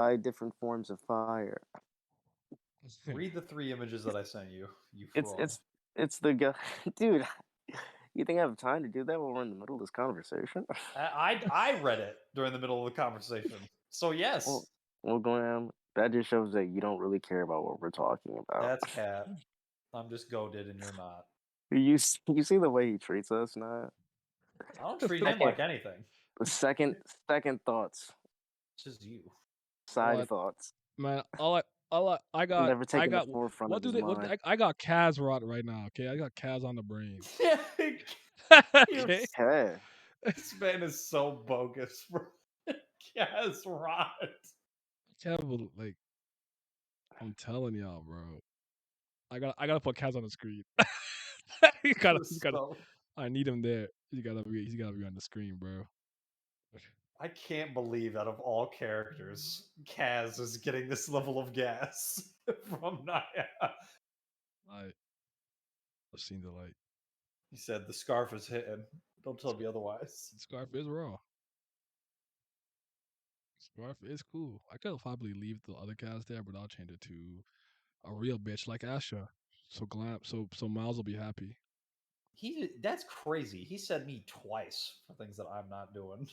5 different forms of fire. Read the 3 images that I sent you, you It's fraud. it's it's the guy, dude. You think I have time to do that while we're in the middle of this conversation? I read it during the middle of the conversation. So Well, yes, well, Graham, that just shows that you don't really care about what we're talking about. that's cat. I'm just goaded and you're not. You see the way he treats us now. I don't treat him Second, like anything. second, second thoughts, It's just you. side What, thoughts. man? I got, Never taking the forefront what of do his they? What mind. I got Kaz rot right now. Okay, I got Kaz on the brain. You're, Okay, Okay. this man is so bogus, bro. Yes, right. like I'm telling y'all, bro. I gotta put Kaz on the screen. You gotta. So, I need him there. He's gotta be on the screen, bro. I can't believe out of all characters, Kaz is getting this level of gas from Naya. I've seen the light. He said the scarf is hitting. Don't tell me otherwise. Scarf is raw. Scarf is cool. I could probably leave the other cast there, but I'll change it to a real bitch like Asha. So Miles will be happy. That's crazy. He said me twice for things that I'm not doing.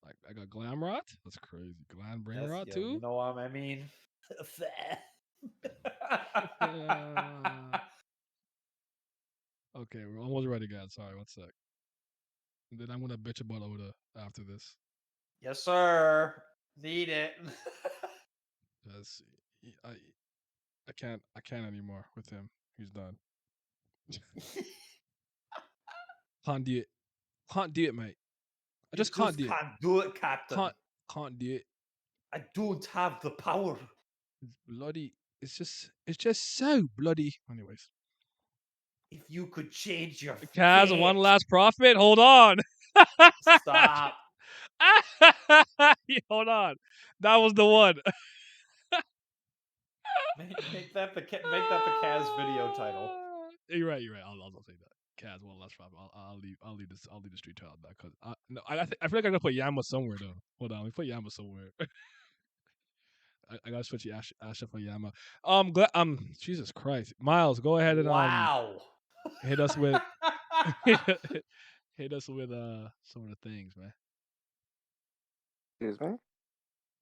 Like I got glam rot. That's crazy. Glam brain That's rot yo, you too. know what I mean? Okay, we're almost ready, guys. Sorry, one sec. And then I'm gonna bitch about Oda after this. Yes, sir. Need it. Cause I can't anymore with him. He's done. Can't do it. Can't do it, mate. I You just can't just do it. can't do it, Captain. Can't do it. I don't have the power. It's bloody. It's just so bloody. Anyways, If you could change your Kaz, one fate. last prophet. Hold on. Stop. Hold on. That was the one. Make that the Kaz video title. You're right. You're right. I'll say that. Kaz, one last prophet. I'll leave this. I'll leave the street child back because no, I feel like I gotta put Yama somewhere though. Hold on. Let me put Yama somewhere. I gotta switch Asha for Yama. Jesus Christ, Miles, go ahead and Wow. hit us with hit us with some of the things, man. Excuse me?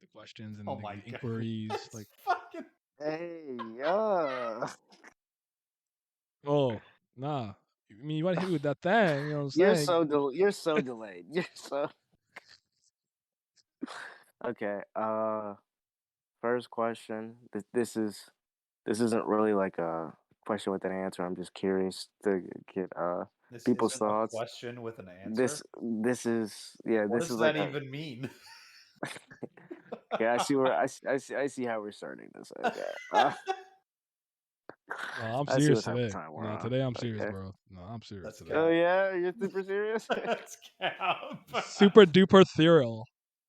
The questions and Oh the my god. inquiries, That's like, fucking. Hey, oh nah. I mean, you want to hit me with that thing? You know what you're I'm saying? so you're so delayed. You're so okay. First question. This isn't really like a question with an answer. I'm just curious to get This people's isn't a thoughts. question with an answer. This is yeah. What This does is that like a even mean? okay. I see where I see how we're starting this. Okay. No, I'm I see serious what type of today. time we're No, on. today I'm serious, Okay. bro. No, I'm serious That's today. Oh cap. yeah, you're super serious. That's cap. Super duper ethereal.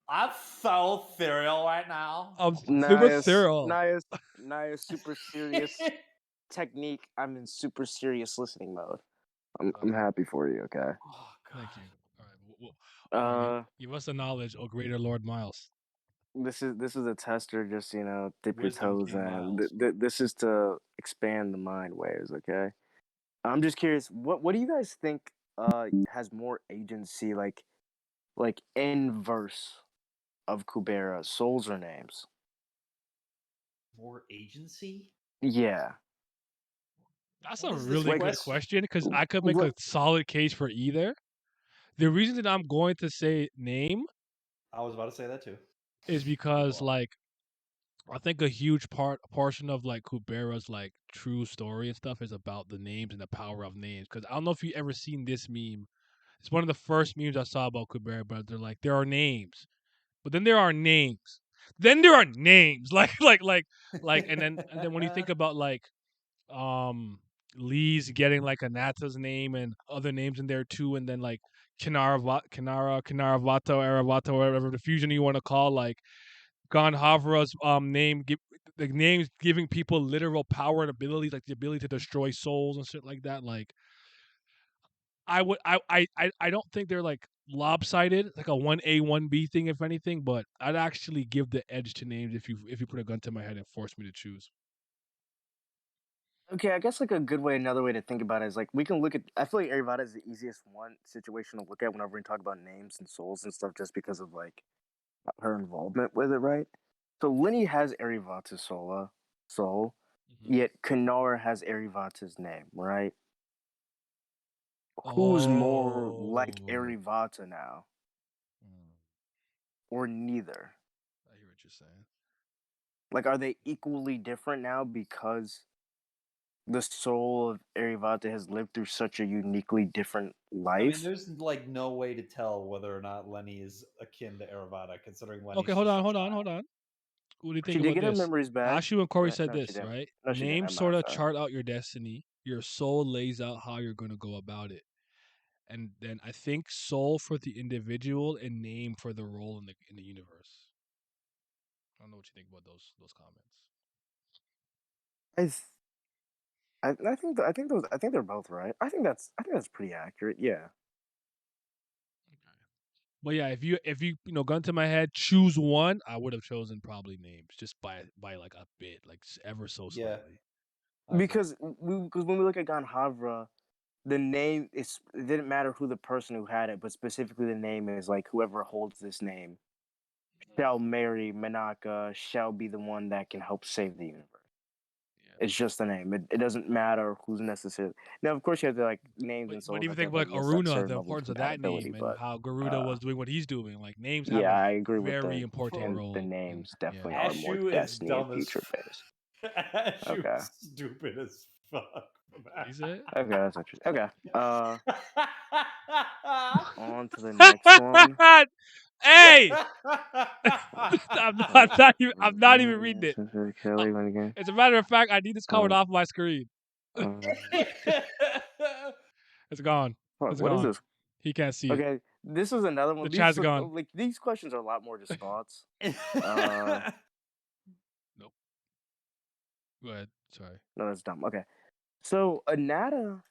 I'm so ethereal right now. I'm Oh my super Nice, ethereal. nice, super serious technique. I'm in super serious listening mode. I'm happy for you. Okay. Oh Thank god. you. All right. Uh, Give us the knowledge, oh greater Lord Miles. this is a tester. Just dip your Wisdom toes King in. Miles. This is to expand the mind waves. Okay. I'm just curious. What do you guys think? Has more agency, like inverse of Kubera, souls or names? More agency? Yeah. That's What a is this really Like good question? question because I could make what? a solid case for either. The reason that I'm going to say name I was about to say that too. is because like I think a huge portion of like Kubera's like true story and stuff is about the names and the power of names. Because I don't know if you ever seen this meme. It's one of the first memes I saw about Kubera, but they're like there are names, but then there are names, then there are names and then when you think about like um Lee's getting like Anata's name and other names in there too, and then like Kinaravato, Aravato, whatever the fusion you want to call, like Ganhavra's the names giving people literal power and abilities, like the ability to destroy souls and shit like that. Like I don't think they're like lopsided, like a 1A 1B thing, if anything. But I'd actually give the edge to names if you put a gun to my head and force me to choose. Okay, I guess like a good way, another way to think about it is like we can look at. I feel like Arivada is the easiest one situation to look at whenever we talk about names and souls and stuff, just because of like her involvement with it, right? So Lenny has Arivata's soul, Mm-hmm. yet Kanar has Arivata's name, right? Who's more like Oh, Arivata now, or neither? I hear what you're saying. Like, are they equally different now because the soul of Arivata has lived through such a uniquely different I mean, life? there's like no way to tell whether or not Lenny is akin to Aravada, considering Okay, Lenny's hold just on, a hold on, hold child. on. What do you She think did about get her this? memories back. Ashu and Corey Right? said No, she this, didn't. right? No, she didn't. Names I'm sort not of sorry. chart out your destiny. Your soul lays out how you're going to go about it. And then I think soul for the individual and name for the role in the universe. I don't know what you think about those comments. I, th- I think those, I think they're both right. I think that's pretty accurate. Yeah. Okay. But yeah, if you gun to my head, choose one, I would have chosen probably names just by like a bit, like ever so Yeah, slightly. I agree. Because when we look at Ganhavra, the name is it didn't matter who the person who had it, but specifically the name is like whoever holds this name shall marry Menaka, shall be the one that can help save the universe. Yeah. It's just the name. It doesn't matter who's necessary. Now, of course, you have to like names and But souls even have to think have about like like yes, like Aruna, certain the levels of importance of that compatibility. name and But how Garuda uh, was doing what he's doing. Like names have yeah, a I agree with very the important and the role in names yeah. definitely are more Ashu is destiny and dumb as future based. Ashu Okay, is stupid as fuck for What he said? okay, that's interesting. Okay, on to the next one. Hey, I'm not even reading it. Kelly went again. As a matter of fact, I need this covered Uh, off my screen. uh, It's gone. fuck, It's what is gone. this? He can't see it. Okay, this is another The one. These chat's so, gone. like these questions are a lot more just thoughts. Uh, Nope. Go ahead. Sorry. no, that's dumb. Okay, so Anata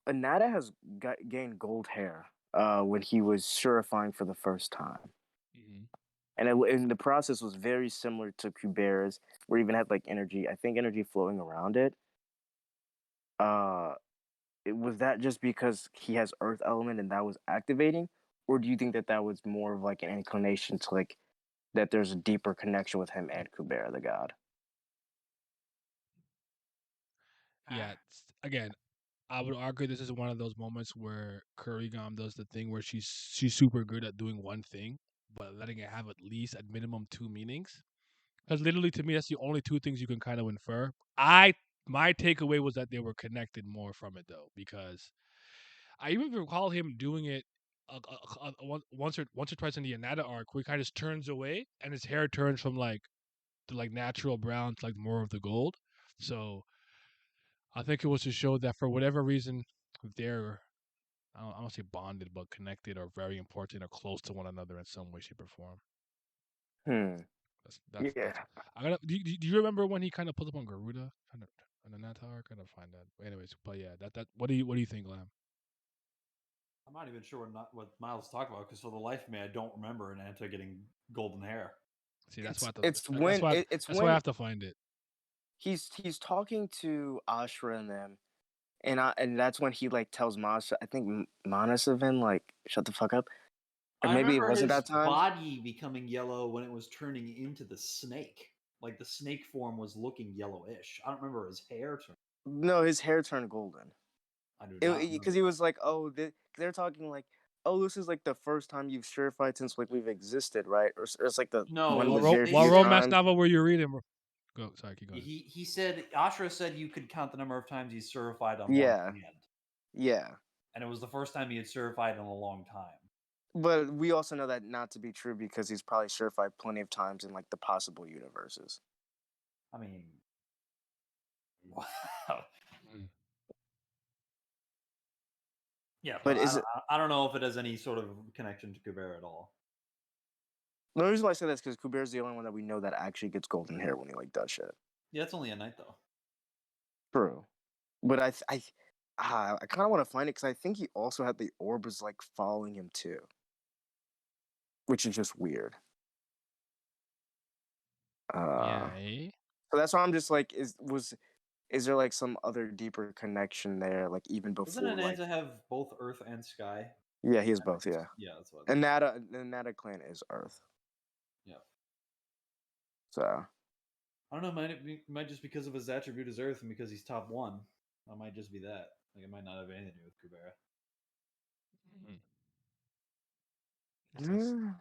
has gained gold hair. When he was surifying for the first time, Mm-hmm. and the process was very similar to Kubera's, where it even had like energy. I think energy flowing around it. Uh, was that just because he has earth element and that was activating, or do you think that that was more of like an inclination to like that there's a deeper connection with him and Kubera the god? Yeah. Again, I would argue this is one of those moments where Kurigam does the thing where she's super good at doing one thing, but letting it have at least at minimum two meanings. Because literally, to me, that's the only two things you can kind of infer. My takeaway was that they were connected more from it though, because I even recall him doing it once or twice in the Anata arc, where he kind of just turns away and his hair turns from like the like natural brown to like more of the gold. So I think it was to show that for whatever reason they're I don't say bonded, but connected or very important or close to one another in some way, shape, or form. Hmm. That's Yeah. I gotta. Do you remember when he kind of pulled up on Garuda? Kind of on the Nat Tower. Kind of find that. But anyways, but yeah, that. What do you think, Lamb? I'm not even sure what Miles talking about because for the life of me, I don't remember Ananta getting golden hair. See, that's why I have to, It's when it's that's why I when have to find it. he's talking to Ashra and them, and that's when he like tells Masha. I think Manasavan like shut the fuck up. Or I maybe it remember wasn't his that time. body becoming yellow when it was turning into the snake. Like the snake form was looking yellowish. I don't remember his hair turning. No, his hair turned golden. I do not Because remember. he was like, oh, they're talking like, oh, this is like the first time you've surified since like we've existed, right? Or it's like the one of No, the very they What few said romance times. novel were you reading? Go. Sorry, keep going. he said Ashra said you could count the number of times he's certified on one Yeah, hand, yeah. and it was the first time he had certified in a long time. But we also know that not to be true because he's probably certified plenty of times in like the possible universes. I mean, wow. Mm. Yeah, but But is it I don't know if it has any sort of connection to Kubera at all. the reason why I say that's because Kuber's the only one that we know that actually gets golden hair when he like does shit. Yeah, it's only a night though. True, but I kind of want to find it because I think he also had the orb was like following him too, which is just weird. Yeah, Uh, eh? so that's why I'm just like, is there like some other deeper connection there, like even Doesn't before like Ananta have both Earth and Sky? yeah, he is both, yeah. Yeah, that's what I And thought. Nada clan is Earth. Yeah. So I don't know. Might just because of his attribute as Earth and because he's top one. That might just be that. Like it might not have anything to do with Kubera. Mm. It says, mm,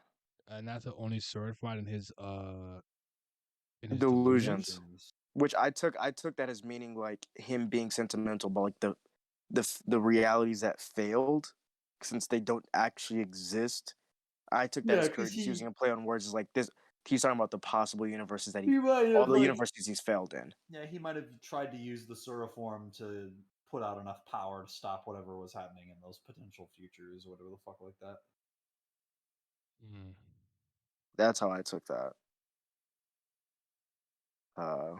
and that's the only certified in his delusions, delusions. Delusions. which I took that as meaning like him being sentimental, but like the realities that failed, since they don't actually exist. I took that Yeah, as because Curry just using a play on words, is like this. He's talking about the possible universes that he might all have the like universes he's failed in. he might have tried to use the Sura form to put out enough power to stop whatever was happening in those potential futures or whatever the fuck like that. Mm. That's how I took that. Uh,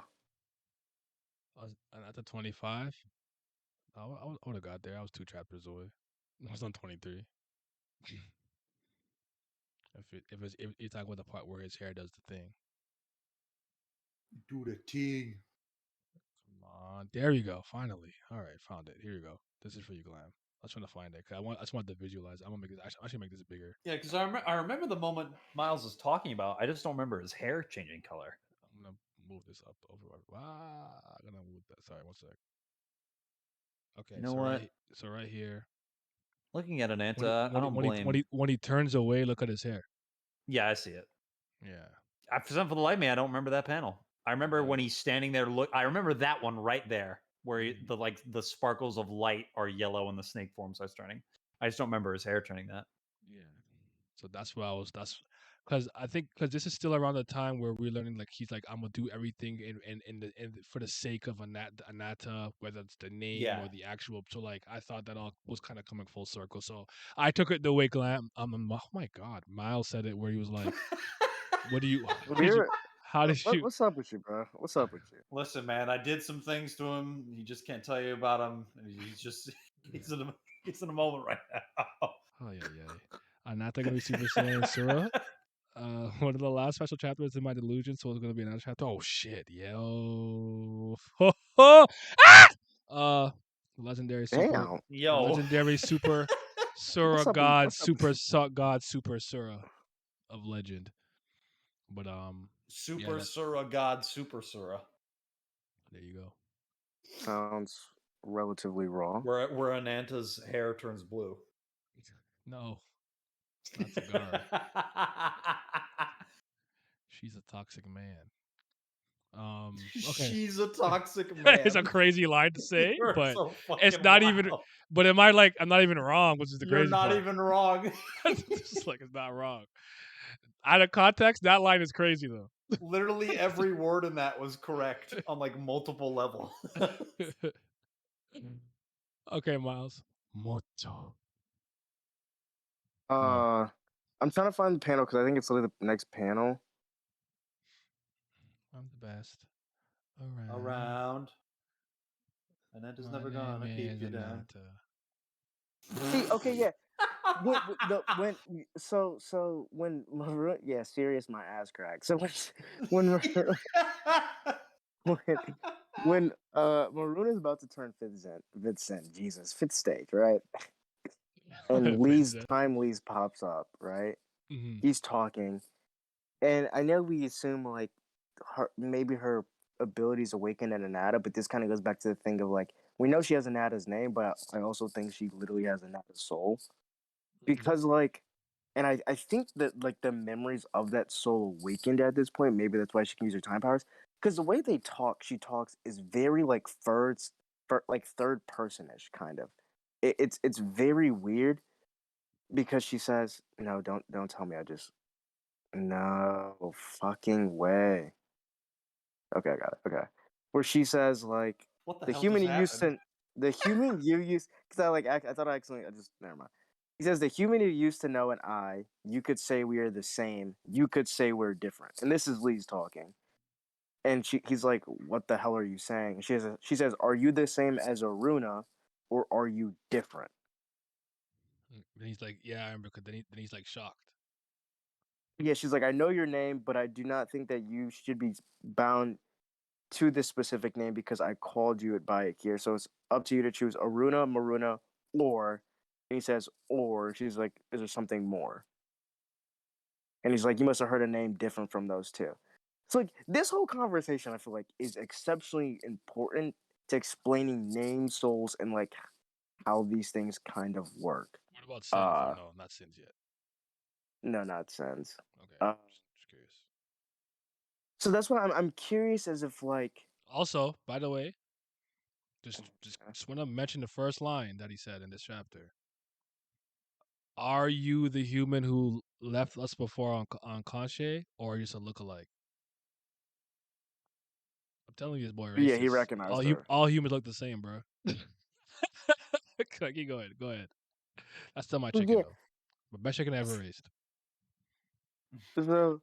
And at the 25, I would have got there. I was 2 chapters away. I was on 23. If you talk about the part where his hair does the thing. Do the thing. Come on, there you go. Finally, all right, found it. Here you go. This is for you, Glam. I was trying to find it. Cause I just wanted to visualize. I'm gonna make this. I should make this bigger. Yeah, because I remember the moment Miles was talking about. I just don't remember his hair changing color. I'm gonna move this up over. I'm gonna move that. Sorry, one sec. Okay, You know what? so right here, Looking at when he Ananta, I when he don't when he when blame. he when he turns away, look at his hair. Yeah, I see it. Yeah, For some for the light me, I don't remember that panel. I remember yeah. when he's standing there. Look, I remember that one right there, where Mhm. the sparkles of light are yellow and the snake form starts turning. I just don't remember his hair turning that. Yeah. So that's why I was. That's because I think because this is still around the time where we're learning. Like he's like, I'm gonna do everything for the sake of Anata, whether it's the name Yeah. or the actual. So like, I thought that all was kind of coming full circle. So I took it the way Glam. Oh my God, Miles said it where he was like, "What do you? How did you? we're How did you?" what's up with you, bro? What's up with you? Listen, man, I did some things to him. He just can't tell you about them. He's just he's in a moment right now. Oh yeah, yeah. Anata gonna be Super Saiyan Sura. One of the last special chapters in my delusion, so it's gonna be another chapter. Oh shit, yo! Ah! Legendary super, Damn, Yo, legendary super Sura what's up with God, what's up with God, super Sura of legend. But yeah, Super that Sura God, Super Sura. there you go. sounds relatively raw. Where Ananta's hair turns blue. No, it's not Sagara. She's a toxic man. Okay. She's a toxic It's a man. crazy line to say, You're but so it's fucking not even. wild. But am I like I'm not even wrong, which is the You're crazy not part. even wrong. It's just like it's not wrong. Out of context, that line is crazy though. Literally every word in that was correct on like multiple levels. Okay, Miles. Moto. Come on. I'm trying to find the panel because I think it's literally the next panel. I'm the best around. Around. Ananta's My never name gonna keep is you down. Anata. See, okay, yeah. When Maroon, yeah, serious my ass crack. So when when Maroon is about to turn fifth cent, Jesus, fifth stage, right? And Lee's pops up, right? Mhm. He's talking, and I know we assume like maybe her abilities awakened at Anata, but this kind of goes back to the thing of like we know she has Anata's name, but I also think she literally has Anata's soul Mhm. because like, and I think that like the memories of that soul awakened at this point. Maybe that's why she can use her time powers. Because the way she talks is very like like third personish kind of. It's very weird because she says, "No, don't tell me. I just no fucking way." Okay, I got it. Okay, where she says like What the the hell just human you used happened? to, the human you used, because I thought I accidentally, I just never mind. He says the human you used to know and you could say we are the same. You could say we're different. And this is Lee's talking, and he's like, "What the hell are you saying?" She says, "Are you the same as Aruna?" or are you different? And he's like, yeah, I remember. Cause then he's like shocked. Yeah, she's like, I know your name, but I do not think that you should be bound to this specific name because I called you it by it here. So it's up to you to choose Aruna, Maruna, or. And he says, or. She's like, is there something more? And he's like, you must have heard a name different from those two. So like this whole conversation, I feel like, is exceptionally important to explaining names, souls, and like how these things kind of work. What about sins? Or Uh, no, not sins yet. no, not sense. Okay, Uh, just curious. so that's why I'm curious as if like Also, by the way, just want to mention the first line that he said in this chapter. Are you the human who left us before on Conche, or are you just a lookalike? I'm telling you, this boy yeah, he racist. recognized her. All humans look the same, bro. Keep going. Go ahead. That's still my chicken Yeah. though. But best chicken I ever raised. So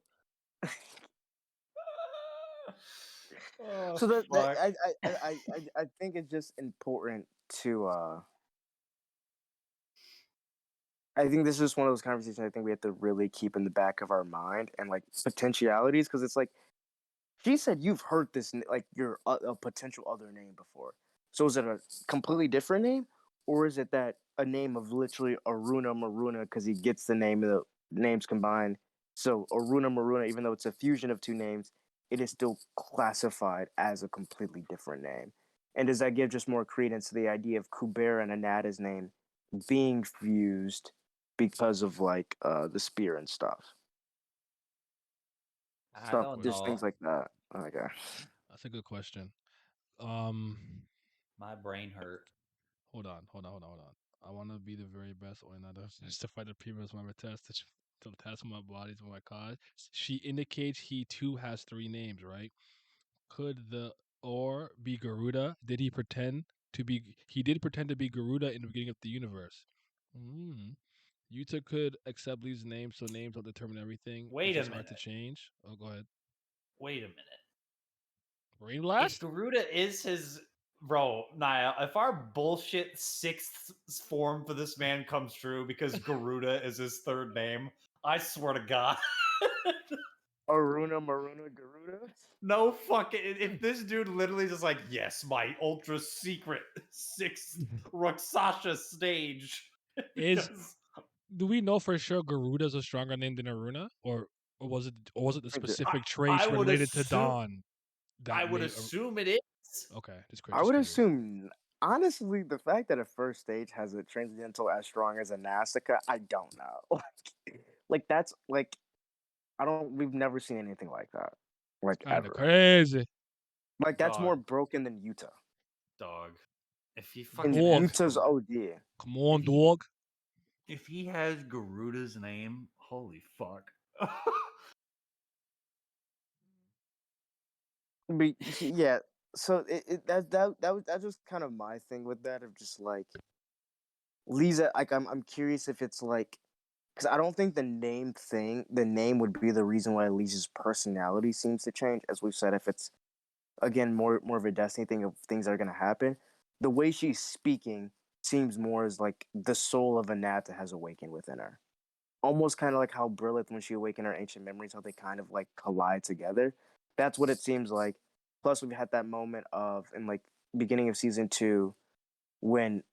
Oh so that fuck. I think it's just important to I think this is just one of those conversations I think we have to really keep in the back of our mind and like potentialities because it's like she said you've heard this like your a potential other name before. So is it a completely different name, or is it that a name of literally Aruna Maruna because he gets the name of the names combined? So Aruna Maruna, even though it's a fusion of two names, it is still classified as a completely different name. And does that give just more credence to the idea of Kubera and Anata's name being fused because of like the spear and stuff? I don't Just things know. like that. Okay. That's a good question. Um, My brain hurt. hold on. I want to be the very best or not to fight the previous member test to test my bodies with my cause. She indicates he too has three names, right? Could the or be Garuda? Did he pretend to be? He did pretend to be Garuda in the beginning of the universe. Mm. Yuta could accept these names, so names don't determine everything. It's Wait a just hard to minute. change. Oh, go ahead. Wait a minute. Brain If blast? Garuda is his bro, Naya, if our bullshit sixth form for this man comes true because Garuda is his third name, I swear to God. Aruna Maruna Garuda? No fucking. If this dude literally just like, yes, my ultra secret sixth Roxasha stage. Is Because do we know for sure Garuda's a stronger name than Aruna, or was it the I, specific I traits would related to assume Dawn I that would made? assume it is. Okay, I just would curious. assume, honestly, the fact that a first stage has a transcendental as strong as a Nastica, I don't know. Like that's like I don't. We've never seen anything like that, It's like kind of ever. crazy. Like that's Dog, more broken than Utah. dog. If he And fucking Dog, has Utah's OD. come if on, he dog. if he has Garuda's name, holy fuck. But yeah, so that's just kind of my thing with that of just like Lisa. Like I'm curious if it's like because I don't think the name would be the reason why Lisa's personality seems to change. As we've said, if it's again more of a destiny thing of things that are gonna happen, the way she's speaking seems more as like the soul of Anata has awakened within her. Almost kind of like how Brilith, when she awakened her ancient memories, how they kind of like collide together. That's what it seems like. Plus, we've had that moment of in like beginning of season 2 when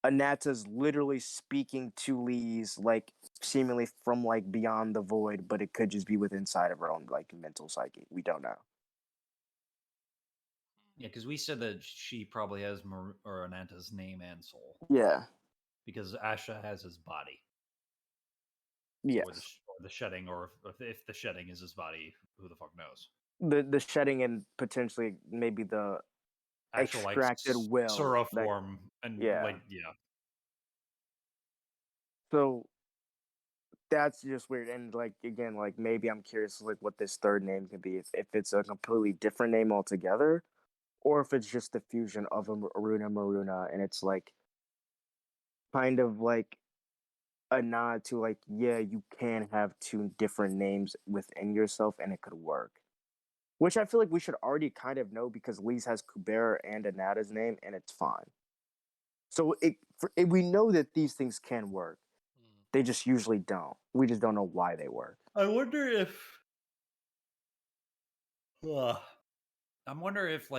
Anata's literally speaking to Lee's like seemingly from like beyond the void, but it could just be within inside of her own like mental psyche. We don't know. Yeah, because we said that she probably has or Ananta's name and soul Yeah. because Asha has his body, or Yes. or the shedding, or if the shedding is his body, who the fuck knows? The shedding and potentially maybe the Actual like extracted will Sura that form, and like yeah. yeah, So that's just weird. And like again, like maybe I'm curious like what this third name can be. If it's a completely different name altogether, or if it's just the fusion of a Aruna Maruna, and it's like kind of like a nod to like, yeah, you can have two different names within yourself, and it could work. Which I feel like we should already kind of know because Lee's has Kubera and Anata's name, and it's fine. So we know that these things can work. They just usually don't. We just don't know why they work. I wonder if. Ugh. I'm wondering if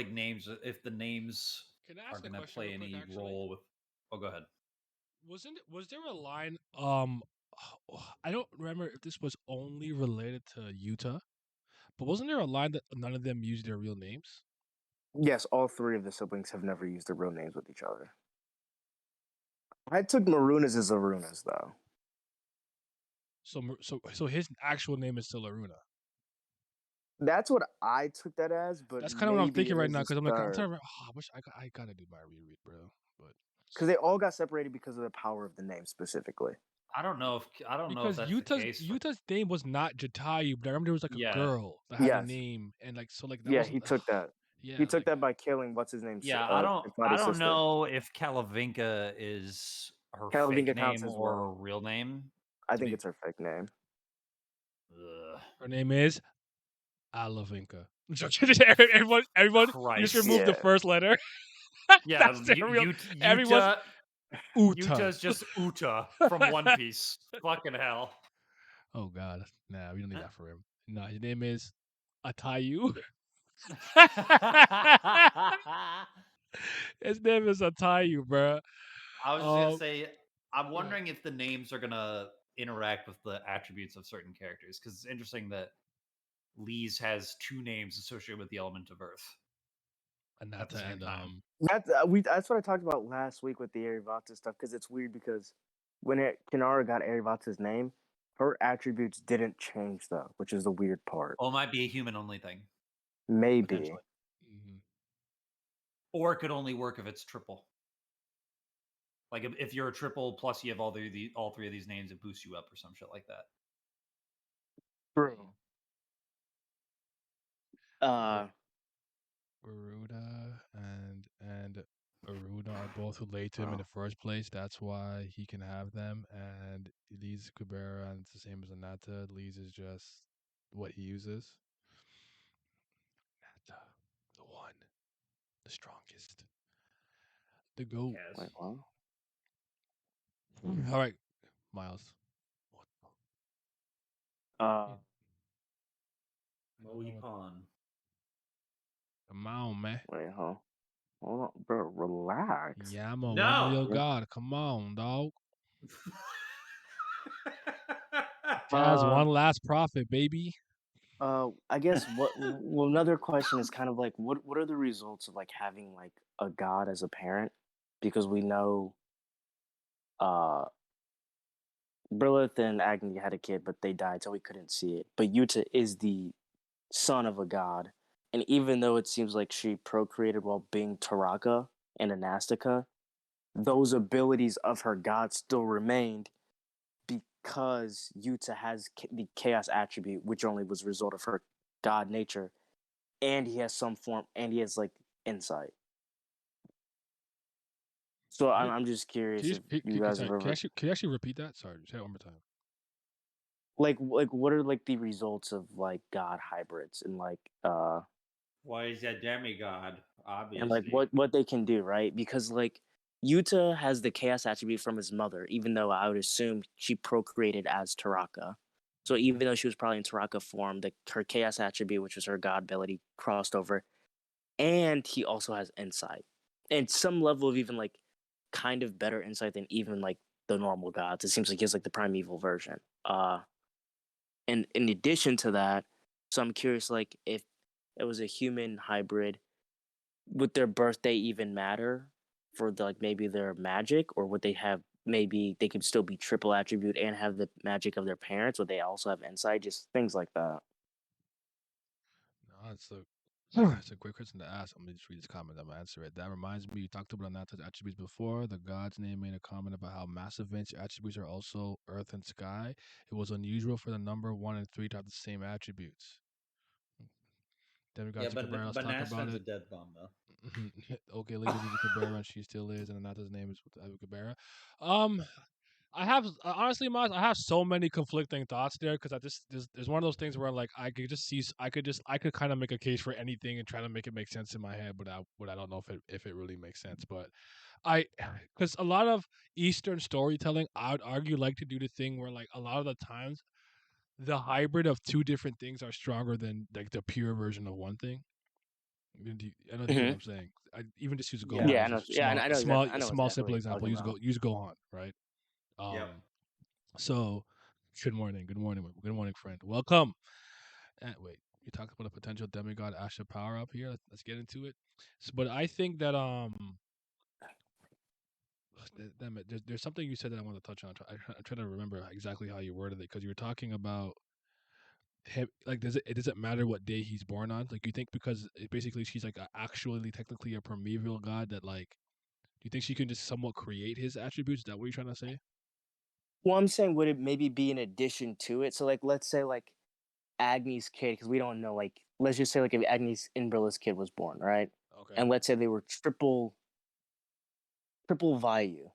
if the names Can I are ask a gonna question play real quick? any Actually, role with. Oh, go ahead. was there a line? I don't remember if this was only related to Utah, but wasn't there a line that none of them used their real names? Yes, all three of the siblings have never used their real names with each other. I took Marunas as Arunas though. So his actual name is still Aruna. That's what I took that as, but That's kind of what I'm maybe thinking it right is now his because I'm like I'm trying to third. remember. Oh, I wish I gotta do my reread, bro. But Because they all got separated because of the power of the name specifically. I don't know if because that's the case for. Utah's name was not Jatayu, but I remember there was like a Yeah, girl that had a Yes. name, and like so like that Yeah, wasn't. he took that. He Yeah, took like that by killing what's his name, yeah. I Infati's don't sister. know if Kalavinka is her fake Calavinga counts name as or well. her real name. I To think be. it's her fake name. Ugh. her name is Alavinka. Everyone, you just Christ. remove the Yeah. first letter. Yeah, That's their real. Everyone's Utah. Uta. Utah's just Uta from One Piece. Fucking hell. Oh God, nah, we don't need that for him. No, his name is Atayu. His name is Atayu, bro. I was just gonna Um, say, I'm yeah. wondering if the names are gonna interact with the attributes of certain characters because it's interesting that Lee's has two names associated with the element of Earth at the Anata same and time. That's what I talked about last week with the Arivata stuff because it's weird because when Kinara got Arivata's name, her attributes didn't change though, which is the weird part. Well, it might be a human only thing Maybe. potentially, or it could only work if it's triple. Like if you're a triple plus you have all three of these names, it boosts you up or some shit like that. True. Uh, Garuda and Aruna are both related to him in oh, the first place. That's why he can have them. And Lee's Kubera, and it's the same as Anata. Lee's is just what he uses. Anata, the one, the strongest, the goat. Yes. wait, what? All right, Miles. What? Uh, I don't know what. Mohican. Come on, man. wait, huh? Hold on, bro. Relax. Yama One No. Real God. Come on, dog. Taz, Uh, one last prophet, baby. I guess well, another question is kind of like, what are the results of like having like a god as a parent? Because we know, uh, Brilith and Agni had a kid, but they died, so we couldn't see it. But Yuta is the son of a god, and even though it seems like she procreated while being Taraka and Anastica, those abilities of her god still remained because Yuta has the chaos attribute, which only was a result of her god nature, and he has some form, and he has like insight. So Can I'm just you, curious if you guys have sorry, ever can you actually repeat that? Sorry, say it one more time. like what are like the results of like god hybrids Why is that demigod? and like Obviously. what they can do, right? Because like Yuta has the chaos attribute from his mother, even though I would assume she procreated as Taraka. So even though she was probably in Taraka form, her chaos attribute, which was her god ability, crossed over, and he also has insight and some level of even like kind of better insight than even like the normal gods. It seems like he has like the primeval version. And in addition to that, so I'm curious, like if it was a human hybrid, would their birthday even matter for like maybe their magic, or would they have maybe they could still be triple attribute and have the magic of their parents? Would they also have insight? Just things like that. No, it's a great question to ask. I'm gonna just read this comment. I'm gonna answer it. That reminds me, you talked about Anata's attributes before. The god's name made a comment about how massive Vinci attributes are also earth and sky. It was unusual for the number 1 and 3 to have the same attributes. Yeah, Demigods but Cabrera, let's talk about Nasman's a it. dead bum though. Okay, Lisa Vivi Cabrera, and she still is, and Anata's name is Cabrera. Um, I have honestly, Miles, I have so many conflicting thoughts there because I just there's one of those things where like I could just see I could kind of make a case for anything and try to make it make sense in my head, but I don't know if it really makes sense. But because a lot of Eastern storytelling, I would argue, like to do the thing where like a lot of the times the hybrid of two different things are stronger than like the pure version of one thing. I don't get what Hmm. I'm saying. I even just use Yeah. Gohan Yeah, I as a know. Yeah, I know exactly. I know small exactly simple what you're example. talking about. Use Gohan, right? Yep. So good morning, friend. Welcome. Wait, you talked about a potential demigod Asha power up here. Let's get into it. So, but I think that damn it, there's something you said that I want to touch on. I'm trying to remember exactly how you worded it because you were talking about him. Like, does it matter what day he's born on? Like, you think because basically she's like actually technically a primeval god that like, do you think she can just somewhat create his attributes? Is that what you're trying to say? Well, I'm saying would it maybe be in addition to it? So like, let's say like Agni's kid, because we don't know. Like, let's just say like if Agni's Inbrilla's kid was born, right? Okay. And let's say they were triple Vayu.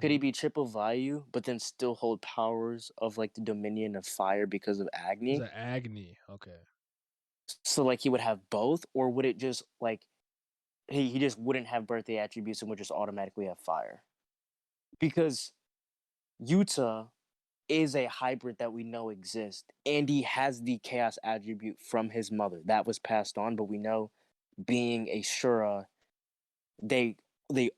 Could he Mm-hmm. be triple Vayu, but then still hold powers of like the Dominion of Fire because of Is Agni? that Agni? Okay. So like he would have both, or would it just like he just wouldn't have birthday attributes and would just automatically have fire? Because Yuta is a hybrid that we know exists, and he has the chaos attribute from his mother that was passed on. But we know, being a Shura, they they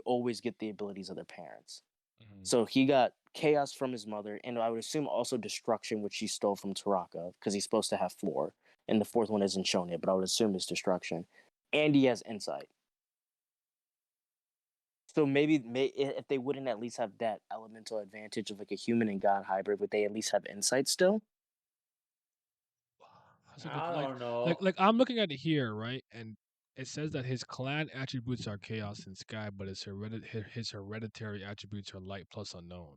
always get the abilities of their parents. Mm-hmm. So he got chaos from his mother, and I would assume also destruction, which he stole from Taraka, because he's supposed to have floor, and the fourth one isn't shown yet, but I would assume it's destruction, and he has insight. So maybe if they wouldn't at least have that elemental advantage of like a human and god hybrid, would they at least have insight still? That's a good I don't know. like I'm looking at it here, right? And it says that his clan attributes are chaos and sky, but his hereditary attributes are light plus unknown.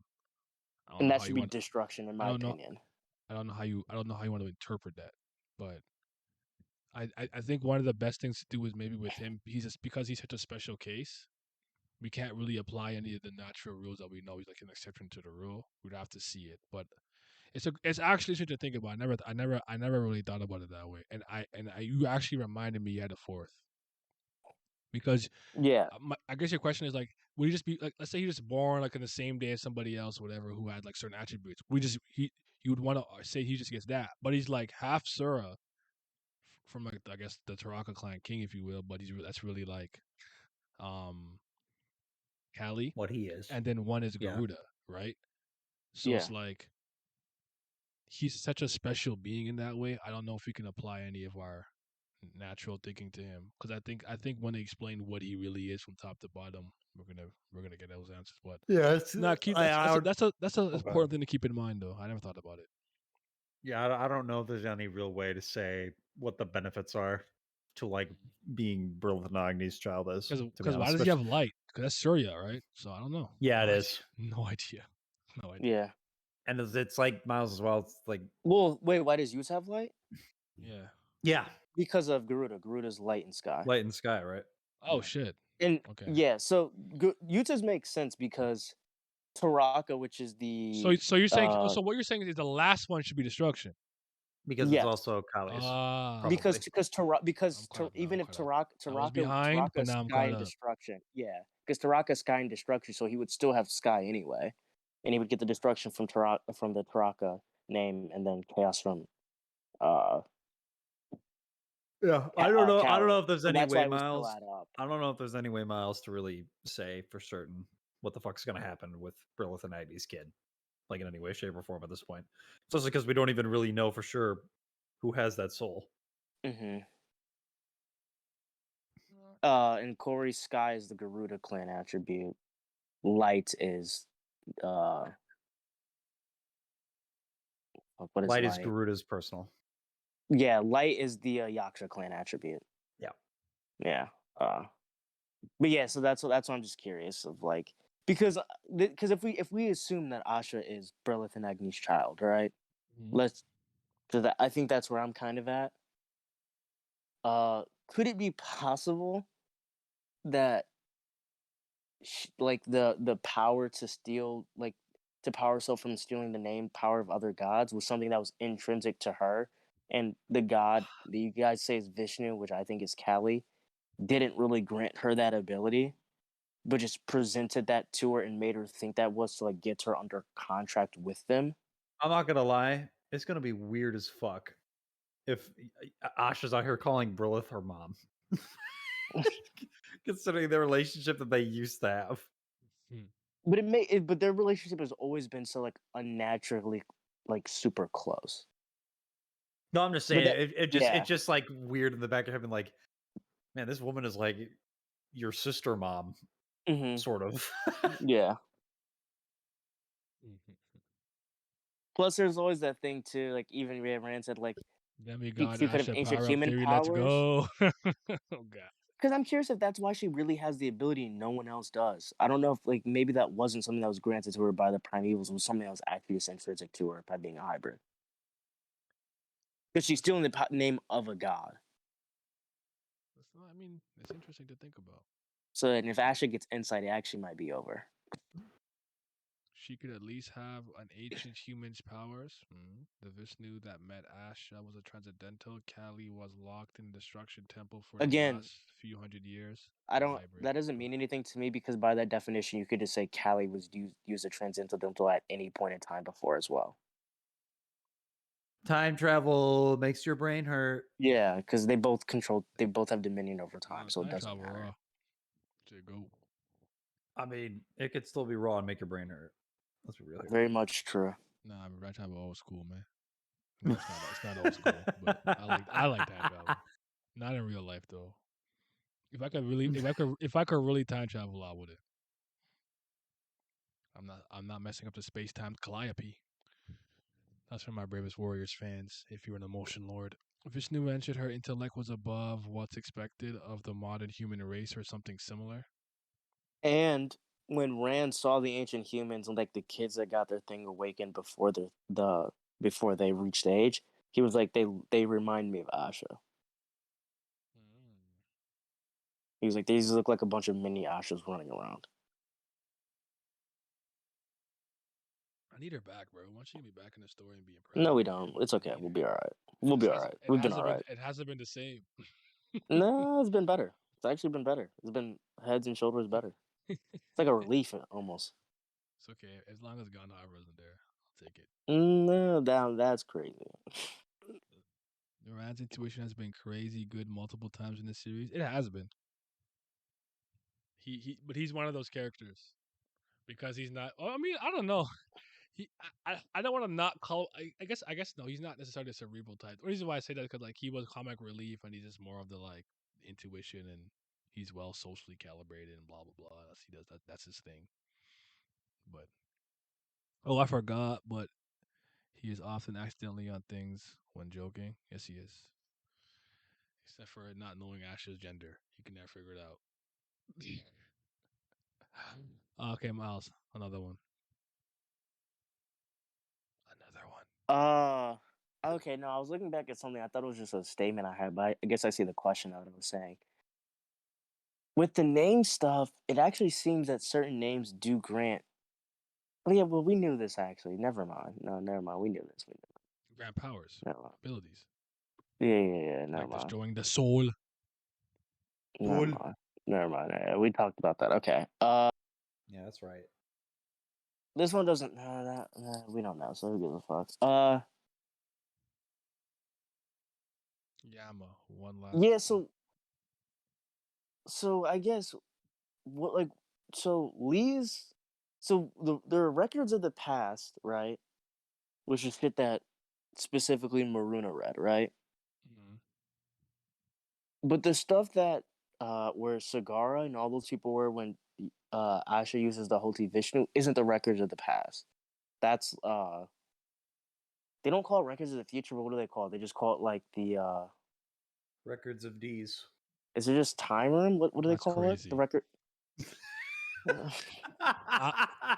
I don't And know that how should you be want. destruction, in I my don't know. opinion. I don't know how you want to interpret that, but I think one of the best things to do is maybe with him. He's just because he's such a special case. We can't really apply any of the natural rules that we know. He's like an exception to the rule. We'd have to see it, but it's actually interesting to think about. I never really thought about it that way. You actually reminded me you had a fourth because Yeah, I guess your question is like, would he just be like, let's say he was born like in the same day as somebody else, whatever, who had like certain attributes. You would want to say he just gets that, but he's like half Sura from like I guess the Taraka clan king, if you will, but that's really like um Kali, What he is. and then one is Yeah. Garuda, right? So it's yeah, like he's such a special being in that way. I don't know if we can apply any of our natural thinking to him because I think when they explain what he really is from top to bottom, we're gonna get those answers. But Yeah, it's nah, keep that's a oh god. important thing to keep in mind though. I never thought about it Yeah, I don't know if there's any real way to say what the benefits are to like being Brilliant child is, to be because why honest. does he have Especially, light? Because that's Surya, right? So I don't know. yeah, No it idea. is. No idea. No idea. yeah. And it's like Miles as well. It's like, Well, wait, why does Zeus have light? Yeah. yeah, Because of Garuda. Garuda's light and sky. light in the sky, right? Oh Yeah. shit. And Okay. yeah, so Yuta's makes sense because Taraka, which is the So you're saying so what you're saying is the last one should be destruction. Because it's yes, also Kali's, Ah, because probably. because Tara, I'm because caught up now. I'm even if caught up. I was Taraka behind, but Taraka's now I'm sky caught and up. destruction, yeah, because Taraka's sky and destruction, so he would still have sky anyway, and he would get the destruction from from the Taraka name, and then chaos from uh Yeah, I don't know. I don't know Kali. if there's So any that's way, why it would still Miles. add up. I don't know if there's any way, Miles, to really say for certain what the fuck's going to happen with Brilith and Agni's kid, like in any way, shape, or form at this point. Especially because we don't even really know for sure who has that soul. Hmm. And Corey's sky is the Garuda clan attribute. Light is uh what is Light is light? Garuda's personal. Yeah, light is the Yaksha clan attribute. Yeah. Yeah. But yeah, so that's what I'm just curious of like because if we assume that Asha is Berlith and Agni's child, right? Mhm. Let's so that I think that's where I'm kind of at. Could it be possible that like the power to steal like to power herself from stealing the name power of other gods was something that was intrinsic to her, and the god that you guys say is Vishnu, which I think is Kali, didn't really grant her that ability, but just presented that to her and made her think that was to like get her under contract with them. I'm not gonna lie, it's gonna be weird as fuck if Asha's out here calling Brilith her mom, considering the relationship that they used to have. But but their relationship has always been so like unnaturally like super close. No, I'm just But saying that, it's just like weird in the back of heaven, like, man, this woman is like your sister mom, sort of. yeah. Plus, there's always that thing too. Like even Rand said, like Demigod he could have Asha ancient power up human theory. Let's powers. go. Oh god. Because I'm curious if that's why she really has the ability no one else does. I don't know if like maybe that wasn't something that was granted to her by the primevals. It was something that was actually intrinsic to her by being a hybrid. Because she's still in the name of a god. I mean, it's interesting to think about. So, and if Asha gets insight, it actually might be over. She could at least have an ancient human's powers. The Vishnu that met Asha was a transcendental. Kali was locked in the destruction temple for the Again, last few hundred years. I A don't. hybrid. That doesn't mean anything to me because by that definition, you could just say Kali was used a transcendental at any point in time before as well. Time travel makes your brain hurt. Yeah, because they both have dominion over time, so it doesn't travel matter. raw. Go. I mean, it could still be raw and make your brain hurt. Let's be real here. Very much true. Nah, but right travel old school, man. I mean, it's not old school, but I like time travel. Not in real life though. If I could really time travel, I would. I'm not messing up the space time calliope. That's for my Bravest Warriors fans. If you're an emotion lord, Vishnu mentioned her intellect was above what's expected of the modern human race, or something similar. And when Rand saw the ancient humans and like the kids that got their thing awakened before before they reached age, he was like, they remind me of Asha. He was like, these look like a bunch of mini Ashas running around. I need her back, bro. I want you to be back in the story and be impressed. No, we don't. It's okay. We'll be all right. We'll be all right. We've been all right. It hasn't been the same. No, it's been better. It's actually been better. It's been heads and shoulders better. It's like a relief almost. It's okay as long as Gandalf isn't there. I'll take it. No, that's crazy. Rand's intuition has been crazy good multiple times in this series. It has been. But he's one of those characters because he's not. I mean, I don't know. I don't want to not call. I guess no, he's not necessarily a cerebral type. The reason why I say that is because like he was comic relief and he's just more of the like intuition and he's well socially calibrated and blah blah blah. He does that. That's his thing. But I forgot. But he is often accidentally on things when joking. Yes, he is. Except for not knowing Ash's gender, he can never figure it out. Okay, Miles, another one. Okay, no, I was looking back at something. I thought it was just a statement I had, but I guess I see the question that I was saying. With the name stuff, it actually seems that certain names do grant. Oh, yeah, well, we knew this actually. Never mind. No, never mind. We knew this. Grant powers, abilities. Yeah. Never like mind. Destroying the soul. Never mind. Yeah, we talked about that. Okay. Yeah, that's right. This one doesn't. We don't know. So who gives a fuck? Yama, one last. Yeah. So I guess what like Lee's there are records of the past, right? Which is shit that specifically Maruna read, right? Mm-hmm. But the stuff that where Sagara and all those people were when Asha uses the Hoti Vishnu isn't the records of the past. That's they don't call it records of the future, but what do they call it? They just call it like the records of D's. Is it just time room? What do they call crazy. it? The record.